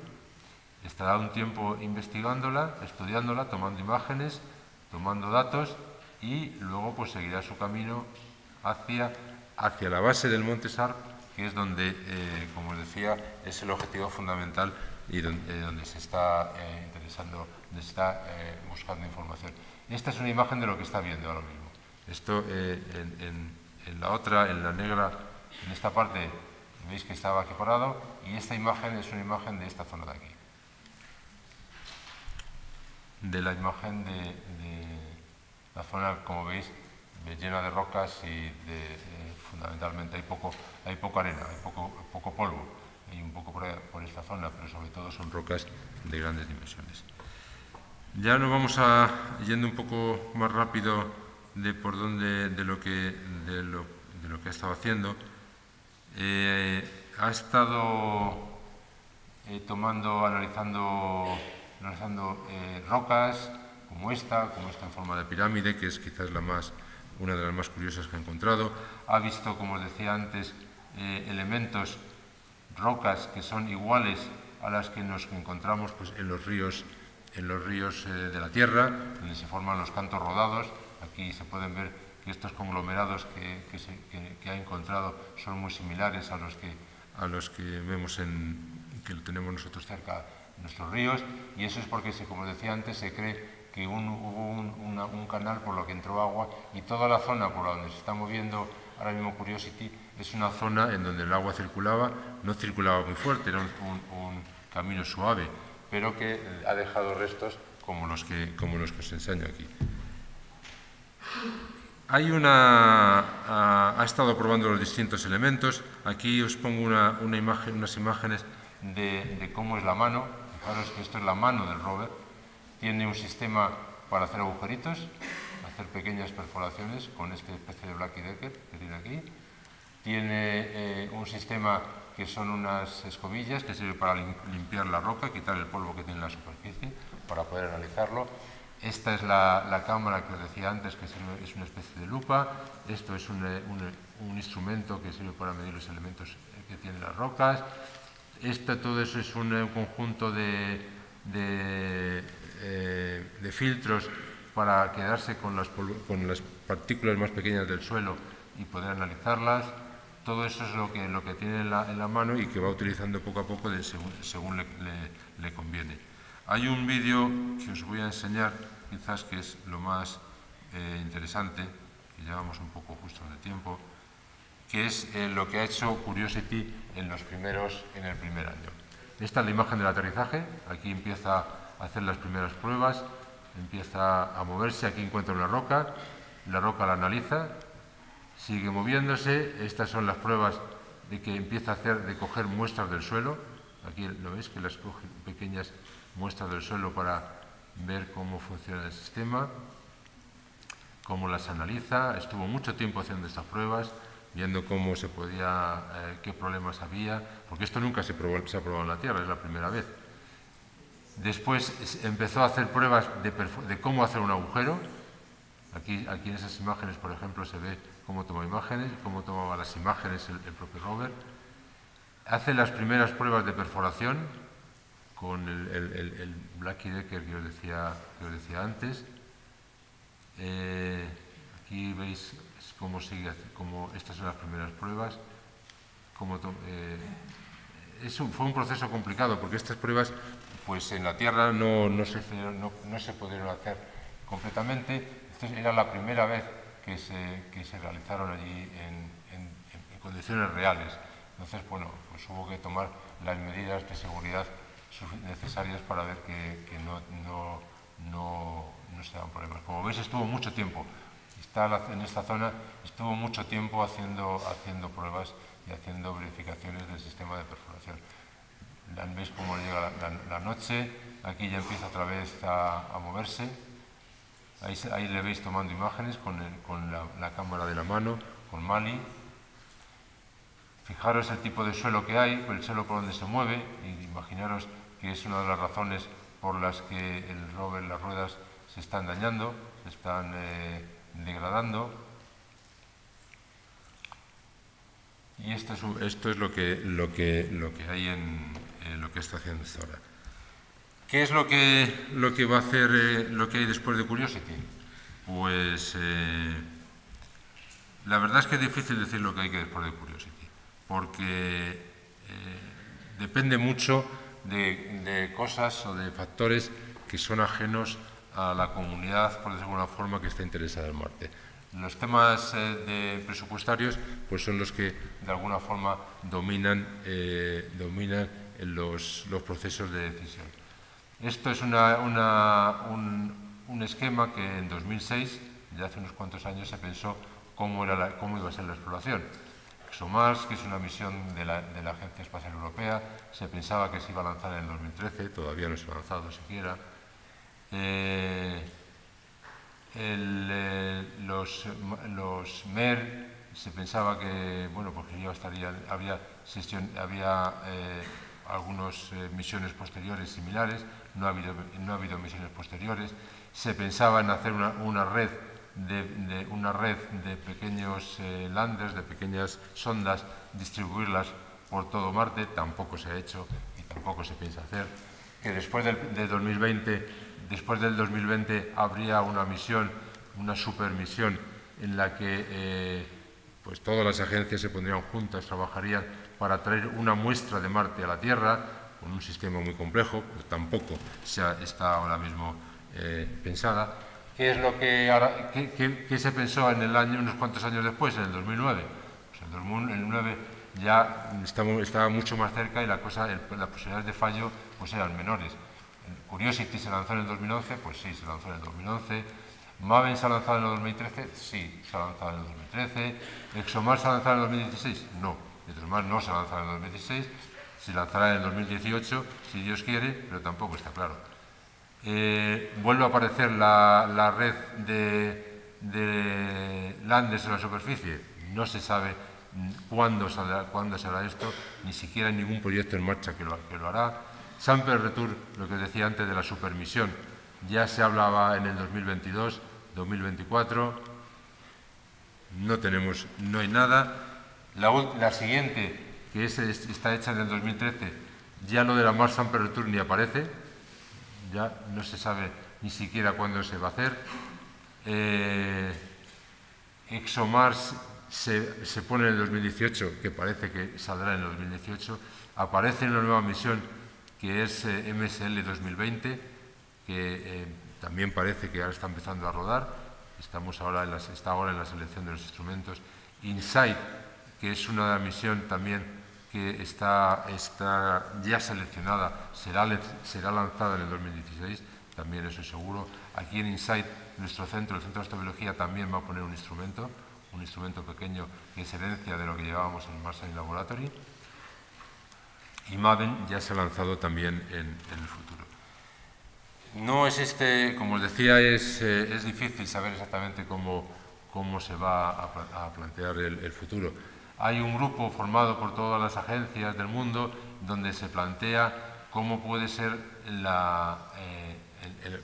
Estará un tiempo investigándola, estudiándola, tomando imágenes, tomando datos y luego pues seguirá su camino hacia la base del Monte Sharp, que es donde, como os decía, es el objetivo fundamental y donde se está interesando, donde se está buscando información. Esta es una imagen de lo que está viendo ahora mismo. Esto en la negra, en esta parte, veis que estaba aquí parado y esta imagen es una imagen de esta zona de aquí. De la imagen de la zona, como veis, llena de rocas y fundamentalmente hay poca arena, hay poco polvo, hay un poco por esta zona, pero sobre todo son rocas de grandes dimensiones. Ya nos vamos yendo un poco más rápido de lo que ha estado haciendo. Ha estado analizando rocas como esta en forma de pirámide, que es quizás una de las más curiosas que ha encontrado. Ha visto, como os decía antes, rocas que son iguales a las que nos encontramos pues, en los ríos los ríos de la Tierra, donde se forman los cantos rodados. Aquí se pueden ver que estos conglomerados que ha encontrado son muy similares a los que vemos que lo tenemos nosotros cerca de nuestros ríos, y eso es porque, como decía antes, se cree que hubo un canal por lo que entró agua, y toda la zona por donde se está moviendo ahora mismo Curiosity es una zona en donde el agua circulaba, no circulaba muy fuerte, era un camino suave, pero que ha dejado restos como los que os enseño aquí. Ha estado probando los distintos elementos. Aquí os pongo unas imágenes de cómo es la mano. Fijaros que esto es la mano del rover. Tiene un sistema para hacer agujeritos, hacer pequeñas perforaciones con esta especie de Black & Decker que tiene aquí. Tiene un sistema que son unas escobillas que sirve para limpiar la roca, quitar el polvo que tiene en la superficie, para poder analizarlo. Esta es la cámara que os decía antes, que es una especie de lupa. Esto es un instrumento que sirve para medir los elementos que tienen las rocas. Todo eso es un conjunto de filtros para quedarse con las partículas más pequeñas del suelo y poder analizarlas. Todo eso es lo que tiene en la mano y que va utilizando poco a poco según le conviene. Hay un vídeo que os voy a enseñar, quizás que es lo más interesante, que llevamos un poco justo de tiempo, que es lo que ha hecho Curiosity en el primer año. Esta es la imagen del aterrizaje. Aquí empieza a hacer las primeras pruebas, empieza a moverse. Aquí encuentra una roca, la roca la analiza, sigue moviéndose. Estas son las pruebas de que empieza a hacer, de coger muestras del suelo. Aquí lo veis, que las coge pequeñas muestras del suelo para ver cómo funciona el sistema, cómo las analiza. Estuvo mucho tiempo haciendo estas pruebas, viendo cómo se podía, qué problemas había, porque esto nunca se ha probado en la Tierra, es la primera vez. Después empezó a hacer pruebas de cómo hacer un agujero. Aquí en esas imágenes, por ejemplo, se ve cómo toma imágenes, cómo tomaba las imágenes el propio rover. Hace las primeras pruebas de perforación con el Black & Decker que os decía antes. Aquí veis cómo sigue, estas son las primeras pruebas. Fue un proceso complicado, porque estas pruebas, pues en la Tierra no se pudieron hacer completamente. Esta era la primera vez que se realizaron allí en condiciones reales. Entonces, bueno, pues hubo que tomar las medidas de seguridad necesarias para ver que no se daban problemas. Como veis, estuvo mucho tiempo. En esta zona estuvo mucho tiempo haciendo pruebas y haciendo verificaciones del sistema de perforación. Veis cómo llega la noche. Aquí ya empieza otra vez a moverse. Ahí le veis tomando imágenes con la cámara de la mano, con Mali. Fijaros el tipo de suelo que hay, el suelo por donde se mueve, y imaginaros que es una de las razones por las que el rover, las ruedas, se están dañando, se están degradando. Y esto es lo que hay en lo que está haciendo hasta ahora. ¿Qué es lo que va a hacer, lo que hay después de Curiosity? Pues la verdad es que es difícil decir lo que hay después de Curiosity, porque depende mucho de cosas o de factores que son ajenos a la comunidad, por decirlo de alguna forma, que está interesada en Marte. Los temas presupuestarios pues son los que de alguna forma dominan los procesos de decisión. Esto es un esquema que en 2006, ya hace unos cuantos años, se pensó cómo iba a ser la exploración. ExoMars, que es una misión de la Agencia Espacial Europea, se pensaba que se iba a lanzar en el 2013, todavía no se ha lanzado siquiera. Los MER, se pensaba que, bueno, porque había algunas misiones posteriores similares, no ha habido misiones posteriores. Se pensaba en hacer una red de pequeños landers, de pequeñas sondas, distribuirlas por todo Marte. Tampoco se ha hecho y tampoco se piensa hacer. que después del 2020 habría una misión, una supermisión en la que pues todas las agencias se pondrían juntas, trabajarían para traer una muestra de Marte a la Tierra, con un sistema muy complejo, pues tampoco está ahora mismo pensada. ¿Qué es lo que ahora, qué se pensó en el año, unos cuantos años después, en el 2009? Pues en el 2009 ya estaba mucho más cerca y las posibilidades de fallo pues eran menores. Curiosity se lanzó en el 2011, pues sí, se lanzó en el 2011. Maven se ha lanzado en el 2013, sí, se ha lanzado en el 2013. ExoMars se ha lanzado en el 2016, no. ExoMars no se ha lanzado en el 2016, se lanzará en el 2018, si Dios quiere, pero tampoco está claro. Vuelve a aparecer la red de landers en la superficie. No se sabe cuándo será esto, ni siquiera hay ningún proyecto en marcha que lo hará. Sample Return, lo que decía antes de la supermisión, ya se hablaba en el 2022, 2024, no hay nada. La siguiente, que está hecha en el 2013, ya lo de la Mars Sample Return ni aparece, ya no se sabe ni siquiera cuándo se va a hacer. ExoMars se pone en el 2018, que parece que saldrá en el 2018, aparece una nueva misión que es MSL 2020, que también parece que ahora está empezando a rodar, está ahora en la selección de los instrumentos. InSight, que es una misión también que está ya seleccionada, será lanzada en el 2016, también eso es seguro. Aquí en InSight, nuestro centro, el Centro de Astrobiología, también va a poner un instrumento pequeño que es herencia de lo que llevábamos en Mars Science Laboratory. Y Maven ya se ha lanzado también en el futuro. No es como os decía, es difícil saber exactamente cómo se va a plantear el futuro. Hay un grupo formado por todas las agencias del mundo donde se plantea cómo puede ser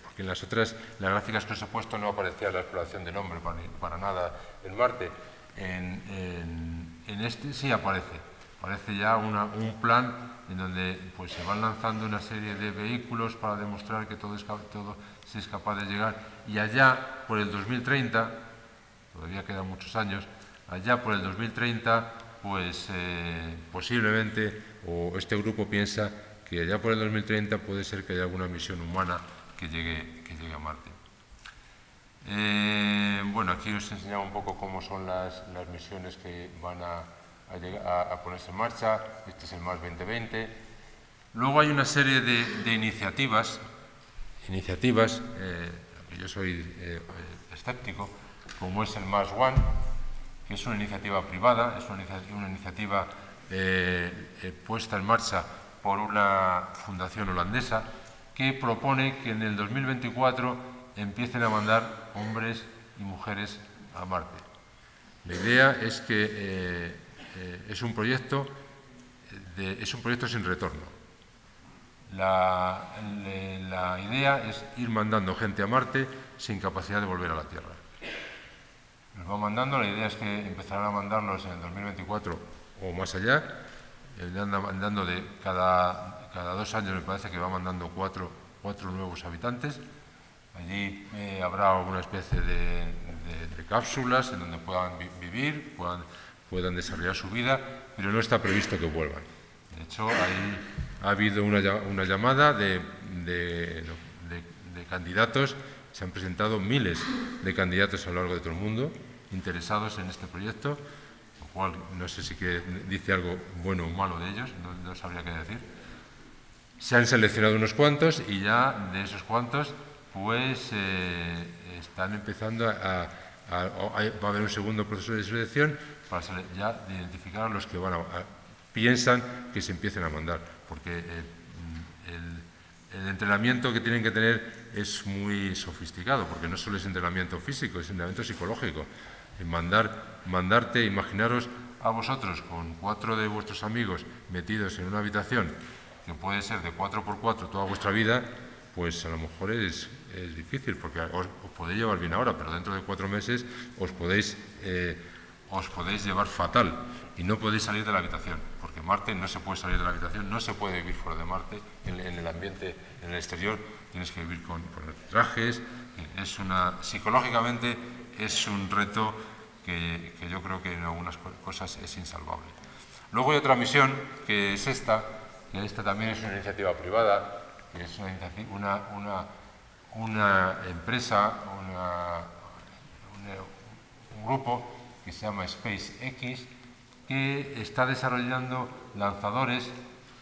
porque en las otras, las gráficas que os he puesto no aparecía la exploración del hombre para nada en Marte. En este sí aparece ya un plan en donde pues, se van lanzando una serie de vehículos para demostrar que todo se es capaz de llegar, y allá por el 2030, todavía quedan muchos años, allá por el 2030, pues posiblemente, o este grupo piensa que allá por el 2030 puede ser que haya alguna misión humana que llegue a Marte. Bueno, aquí os he enseñado un poco cómo son las misiones que van a ponerse en marcha. Este es el Mars 2020. Luego hay una serie de iniciativas, yo soy escéptico, como es el Mars One, que es una iniciativa privada, es una iniciativa puesta en marcha por una fundación holandesa que propone que en el 2024 empiecen a mandar hombres y mujeres a Marte. La idea es que es un proyecto sin retorno. La idea es ir mandando gente a Marte sin capacidad de volver a la Tierra. Los va mandando, la idea es que empezarán a mandarlos en el 2024 o más allá, mandando de cada 2 años, me parece que va mandando cuatro nuevos habitantes. Allí habrá alguna especie de cápsulas en donde puedan vivir, puedan desarrollar su vida, pero no está previsto que vuelvan. De hecho, ha habido una llamada de candidatos, se han presentado miles de candidatos a lo largo de todo el mundo interesados en este proyecto, lo cual no sé si dice algo bueno o malo de ellos, no sabría qué decir. Se han seleccionado unos cuantos y ya de esos cuantos pues están empezando va a haber un segundo proceso de selección para ya identificar a los que piensan que se empiecen a mandar, porque el entrenamiento que tienen que tener es muy sofisticado, porque no solo es entrenamiento físico, es entrenamiento psicológico. Mandarte, imaginaros a vosotros con 4 de vuestros amigos metidos en una habitación que puede ser de 4×4 toda vuestra vida, pues a lo mejor es difícil, porque os podéis llevar bien ahora, pero dentro de 4 meses os os podéis llevar fatal y no podéis salir de la habitación, porque Marte no se puede salir de la habitación, no se puede vivir fuera de Marte, en el ambiente, en el exterior, tienes que vivir con trajes, psicológicamente es un reto que yo creo que en algunas cosas es insalvable. Luego hay otra misión, que es esta, que esta también es una iniciativa privada, que es una empresa, un grupo que se llama SpaceX, que está desarrollando lanzadores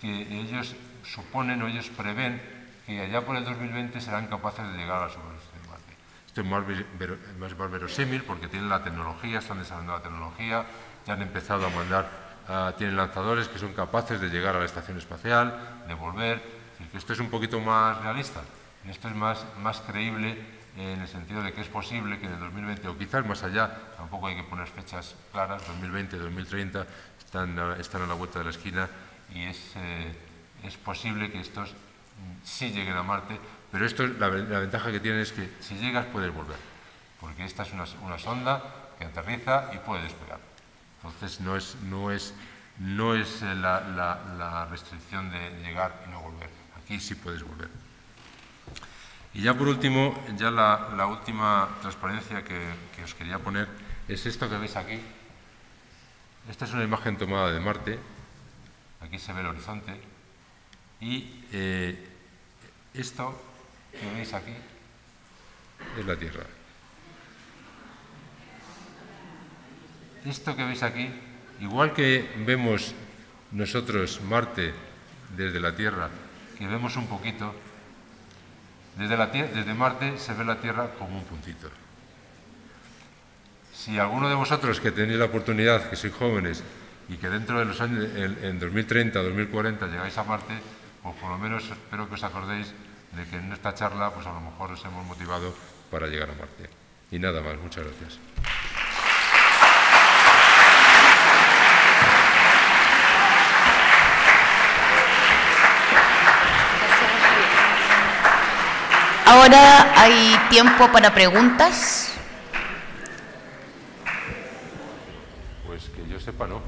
que ellos suponen o ellos prevén que allá por el 2020 serán capaces de llegar a la superficie de Marte. Esto es más verosímil porque tienen la tecnología, están desarrollando la tecnología, ya han empezado a mandar, tienen lanzadores que son capaces de llegar a la estación espacial, de volver. Es decir, que esto es un poquito más realista, esto es más creíble en el sentido de que es posible que en el 2020 o quizás más allá, tampoco hay que poner fechas claras, 2020, 2030, están a la vuelta de la esquina y es posible que estos sí lleguen a Marte, pero esto la ventaja que tiene es que si llegas puedes volver, porque esta es una sonda que aterriza y puede despegar. Entonces no es la restricción de llegar y no volver, aquí sí puedes volver. Y ya por último, ya la última transparencia que os quería poner es esto que veis aquí. Esta es una imagen tomada de Marte, aquí se ve el horizonte, y esto que veis aquí es la Tierra. Esto que veis aquí, igual que vemos nosotros Marte desde la Tierra, que vemos un poquito, desde Marte se ve la Tierra como un puntito. Si alguno de vosotros que tenéis la oportunidad, que sois jóvenes, y que dentro de los años, en 2030, 2040, llegáis a Marte, pues por lo menos espero que os acordéis de que en esta charla, pues a lo mejor os hemos motivado para llegar a Marte. Y nada más, muchas gracias. Ahora hay tiempo para preguntas. Pues que yo sepa, no.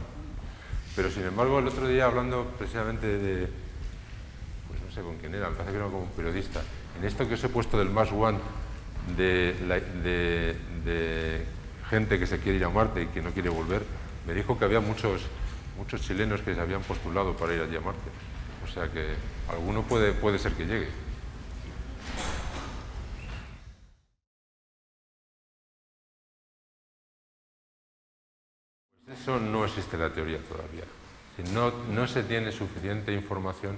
Pero sin embargo, el otro día hablando precisamente de, pues no sé con quién era, me parece que era como un periodista, en esto que os he puesto del Mars One, de gente que se quiere ir a Marte y que no quiere volver, me dijo que había muchos chilenos que se habían postulado para ir allí a Marte. O sea que alguno puede ser que llegue. Eso no existe en la teoría todavía. No se tiene suficiente información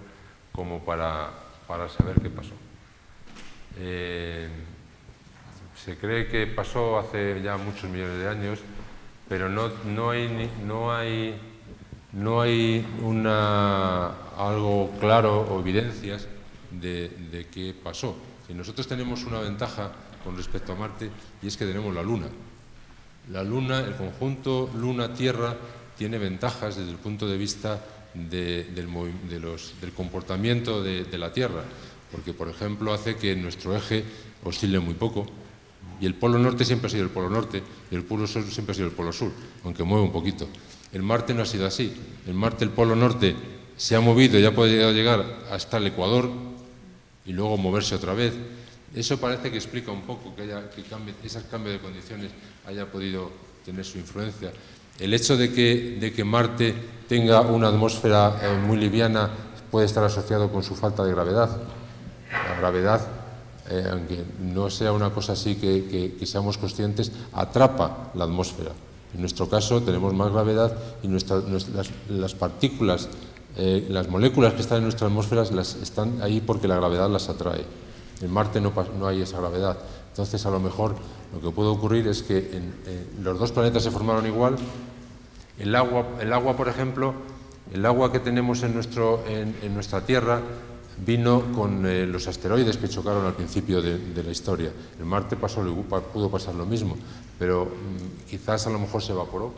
como para saber qué pasó. Se cree que pasó hace ya muchos millones de años, pero no hay algo claro o evidencias de qué pasó. Y nosotros tenemos una ventaja con respecto a Marte y es que tenemos la Luna. La Luna, el conjunto Luna-Tierra, tiene ventajas desde el punto de vista del comportamiento de la Tierra, porque, por ejemplo, hace que nuestro eje oscile muy poco, y el polo norte siempre ha sido el polo norte, y el polo sur siempre ha sido el polo sur, aunque mueve un poquito. En Marte no ha sido así. En Marte el polo norte se ha movido, ya puede llegar hasta el Ecuador, y luego moverse otra vez. Eso parece que explica un poco que ese cambio de condiciones haya podido tener su influencia. El hecho de que Marte tenga una atmósfera muy liviana puede estar asociado con su falta de gravedad. La gravedad, aunque no sea una cosa así que seamos conscientes, atrapa la atmósfera. En nuestro caso tenemos más gravedad y las partículas, las moléculas que están en nuestra atmósfera están ahí porque la gravedad las atrae. En Marte no hay esa gravedad. Entonces, a lo mejor, lo que puede ocurrir es que los dos planetas se formaron igual. El agua, por ejemplo, el agua que tenemos en nuestra Tierra vino con los asteroides que chocaron al principio de la historia. En Marte pudo pasar lo mismo, pero quizás a lo mejor se evaporó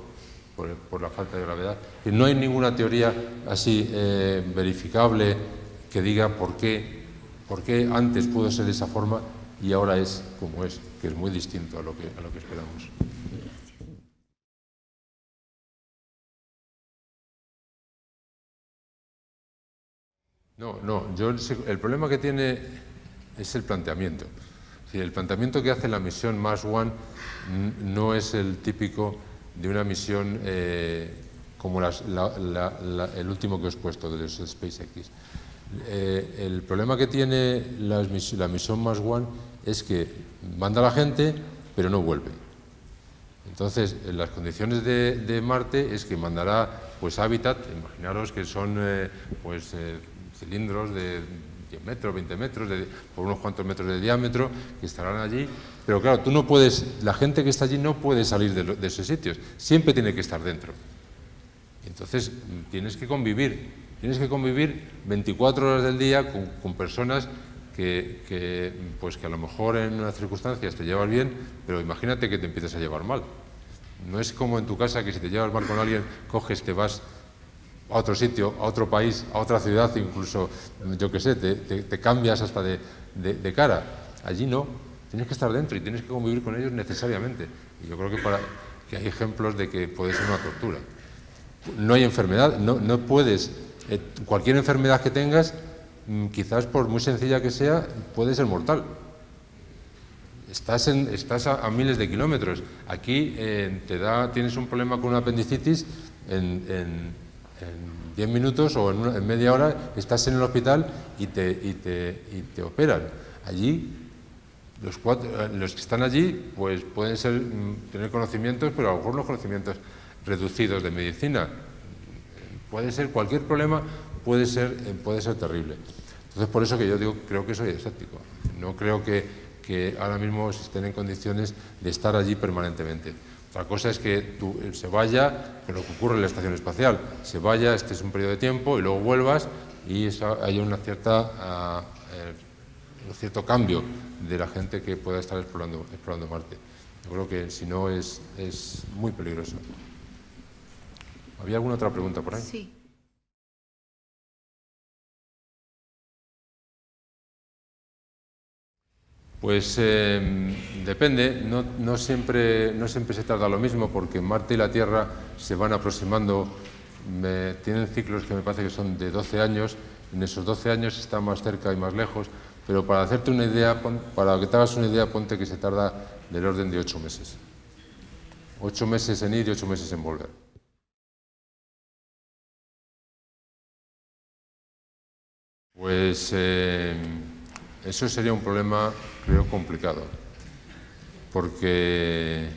por la falta de gravedad. Y no hay ninguna teoría así verificable que diga por qué antes pudo ser de esa forma y ahora es como es, que es muy distinto a lo que esperamos. No, el problema que tiene es el planteamiento. Es decir, el planteamiento que hace la misión Mars One no es el típico de una misión como el último que os he puesto, de los SpaceX. El problema que tiene la misión Mars One es que manda a la gente, pero no vuelve. Entonces, en las condiciones de Marte es que mandará pues hábitat, imaginaros que son cilindros de 10 metros, 20 metros, por unos cuantos metros de diámetro, que estarán allí, pero claro, tú no puedes, la gente que está allí no puede salir de esos sitios, siempre tiene que estar dentro. Entonces, tienes que convivir 24 horas del día con personas que a lo mejor en unas circunstancias te llevas bien, pero imagínate que te empiezas a llevar mal. No es como en tu casa, que si te llevas mal con alguien, coges, te vas a otro sitio, a otro país, a otra ciudad, incluso, yo qué sé, te cambias hasta de cara. Allí no, tienes que estar dentro y tienes que convivir con ellos necesariamente. Y yo creo que hay ejemplos de que puede ser una tortura. No hay enfermedad, no puedes, cualquier enfermedad que tengas, quizás por muy sencilla que sea, puede ser mortal. Estás a miles de kilómetros. Aquí tienes un problema con una apendicitis, en 10 minutos o en media hora estás en el hospital y te operan. Allí, los que están allí, pues pueden tener conocimientos, pero a lo mejor unos conocimientos reducidos de medicina. Puede ser, cualquier problema puede ser terrible. Entonces, por eso que yo creo que soy escéptico. No creo que ahora mismo estén en condiciones de estar allí permanentemente. Otra cosa es que tú se vaya, que lo que ocurre en la estación espacial, se vaya, estés un periodo de tiempo y luego vuelvas y haya un cierto cambio de la gente que pueda estar explorando Marte. Yo creo que si no es muy peligroso. ¿Había alguna otra pregunta por ahí? Sí. Pues depende, no siempre se tarda lo mismo, porque Marte y la Tierra se van aproximando, tienen ciclos que me parece que son de 12 años, en esos 12 años está más cerca y más lejos, pero para hacerte una idea, para que te hagas una idea, ponte que se tarda del orden de 8 meses. 8 meses en ir y 8 meses en volver. Pues eso sería un problema, creo, complicado, porque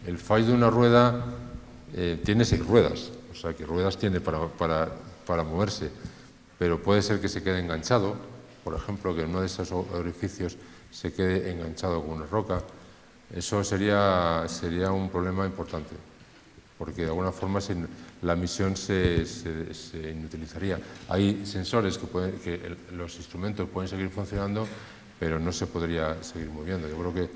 el fallo de una rueda tiene 6 ruedas, o sea que ruedas tiene para moverse, pero puede ser que se quede enganchado, por ejemplo, que en uno de esos orificios se quede enganchado con una roca. Eso sería un problema importante, porque de alguna forma la misión se inutilizaría. Hay sensores que los instrumentos pueden seguir funcionando, pero no se podría seguir moviendo. Yo creo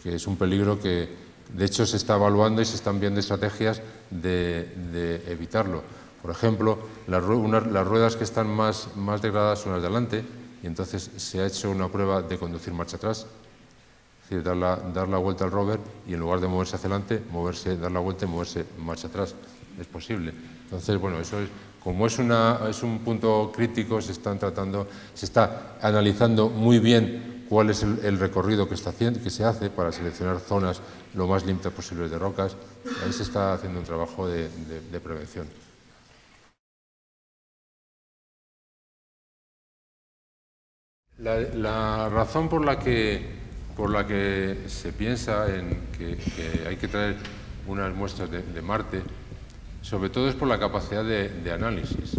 que es un peligro que, de hecho, se está evaluando y se están viendo estrategias de evitarlo. Por ejemplo, las ruedas que están más degradadas son las de delante, y entonces se ha hecho una prueba de conducir marcha atrás. Es decir, dar la vuelta al rover y en lugar de moverse hacia adelante, dar la vuelta y moverse marcha atrás. Es posible. Entonces, bueno, eso como es un punto crítico, se está analizando muy bien cuál es el recorrido que se hace para seleccionar zonas lo más limpias posibles de rocas. Ahí se está haciendo un trabajo de prevención. La razón por la que se piensa en que hay que traer unas muestras de Marte, sobre todo es por la capacidad de análisis.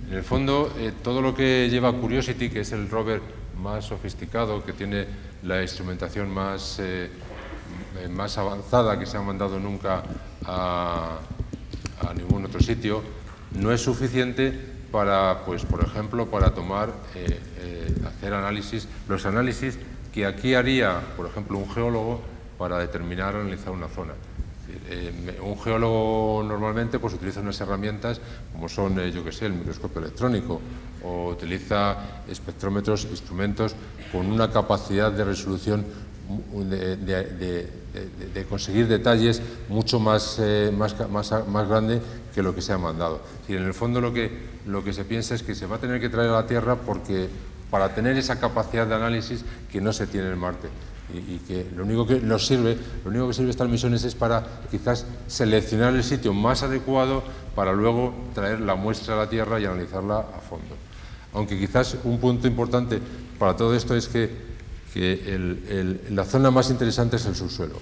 En el fondo, todo lo que lleva Curiosity, que es el rover más sofisticado, que tiene la instrumentación más avanzada que se ha mandado nunca a ningún otro sitio, no es suficiente para, pues, por ejemplo, para hacer análisis, los análisis que aquí haría, por ejemplo, un geólogo para analizar una zona. Un geólogo normalmente pues utiliza unas herramientas como son, yo que sé, el microscopio electrónico, o utiliza espectrómetros, instrumentos con una capacidad de resolución de conseguir detalles mucho más grande que lo que se ha mandado. Y en el fondo lo que se piensa es que se va a tener que traer a la Tierra para tener esa capacidad de análisis que no se tiene en Marte. Y que lo único que sirve estas misiones es para quizás seleccionar el sitio más adecuado para luego traer la muestra a la Tierra y analizarla a fondo. Aunque quizás un punto importante para todo esto es que la zona más interesante es el subsuelo.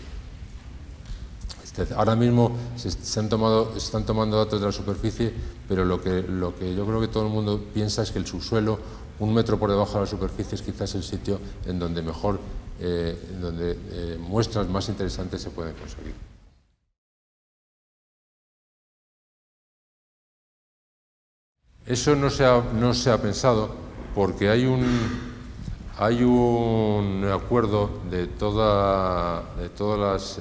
Ahora mismo se están tomando datos de la superficie, pero lo que yo creo que todo el mundo piensa es que el subsuelo, 1 metro por debajo de la superficie, es quizás el sitio en donde mejor, muestras más interesantes se pueden conseguir. Eso no se ha pensado porque hay un acuerdo de todas las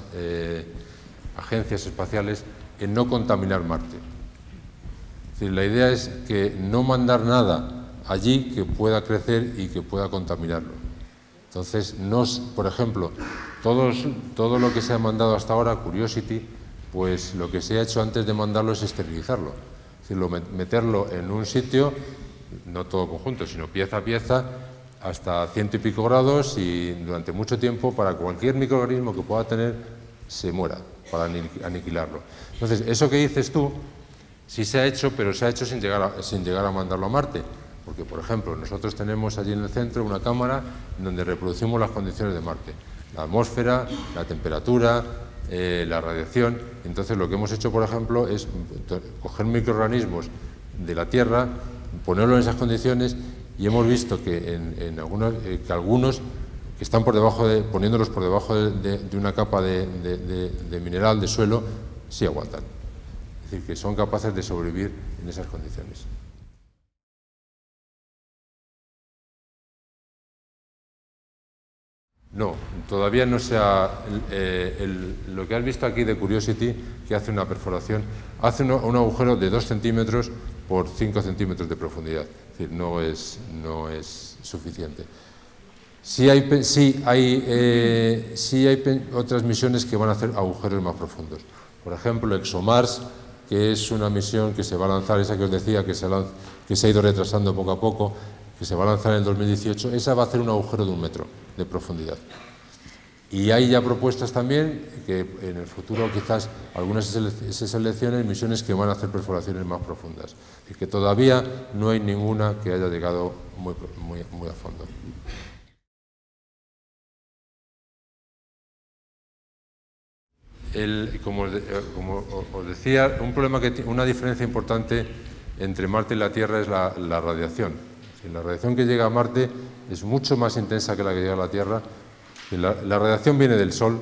agencias espaciales en no contaminar Marte. Es decir, la idea es que no mandar nada allí que pueda crecer y que pueda contaminarlo. Entonces, por ejemplo, todo lo que se ha mandado hasta ahora, Curiosity, pues lo que se ha hecho antes de mandarlo es esterilizarlo. Es decir, meterlo en un sitio, no todo conjunto, sino pieza a pieza, hasta 100 y pico grados y durante mucho tiempo para cualquier microorganismo que pueda tener se muera, para aniquilarlo. Entonces, eso que dices tú, sí se ha hecho, pero se ha hecho sin llegar a mandarlo a Marte. Porque, por ejemplo, nosotros tenemos allí en el centro una cámara en donde reproducimos las condiciones de Marte. La atmósfera, la temperatura, la radiación. Entonces, lo que hemos hecho, por ejemplo, es coger microorganismos de la Tierra, ponerlos en esas condiciones y hemos visto que algunos que están poniéndolos por debajo de una capa de mineral, de suelo, sí aguantan. Es decir, que son capaces de sobrevivir en esas condiciones. No, todavía no se ha... lo que has visto aquí de Curiosity, que hace una perforación, hace un agujero de 2 centímetros por 5 centímetros de profundidad. Es decir, no es suficiente. Sí hay otras misiones que van a hacer agujeros más profundos. Por ejemplo, ExoMars, que es una misión que se va a lanzar, esa que os decía que se ha ido retrasando poco a poco, que se va a lanzar en el 2018, esa va a hacer un agujero de 1 metro de profundidad. Y hay ya propuestas también que en el futuro quizás algunas se seleccionen misiones que van a hacer perforaciones más profundas. Y que todavía no hay ninguna que haya llegado muy a fondo. Como os decía, una diferencia importante entre Marte y la Tierra es la radiación. La radiación que llega a Marte es mucho más intensa que la que llega a la Tierra. La radiación viene del Sol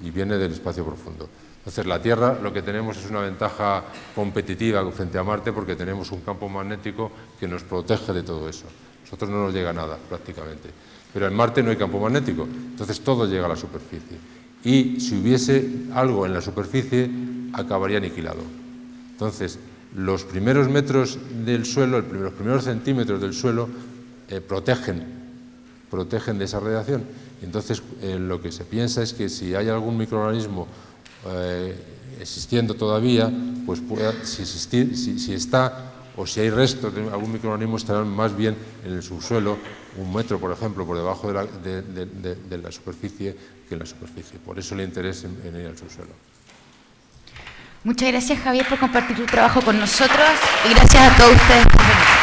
y viene del espacio profundo. Entonces, la Tierra lo que tenemos es una ventaja competitiva frente a Marte porque tenemos un campo magnético que nos protege de todo eso. A nosotros no nos llega nada, prácticamente. Pero en Marte no hay campo magnético, entonces todo llega a la superficie. Y si hubiese algo en la superficie, acabaría aniquilado. Entonces, los primeros metros del suelo, los primeros centímetros del suelo, protegen de esa radiación. Entonces, lo que se piensa es que si hay algún microorganismo existiendo todavía, pues si está o si hay restos de algún microorganismo, estarán más bien en el subsuelo, 1 metro, por ejemplo, por debajo de la superficie que en la superficie. Por eso el interés en ir al subsuelo. Muchas gracias, Javier, por compartir tu trabajo con nosotros y gracias a todos ustedes por venir.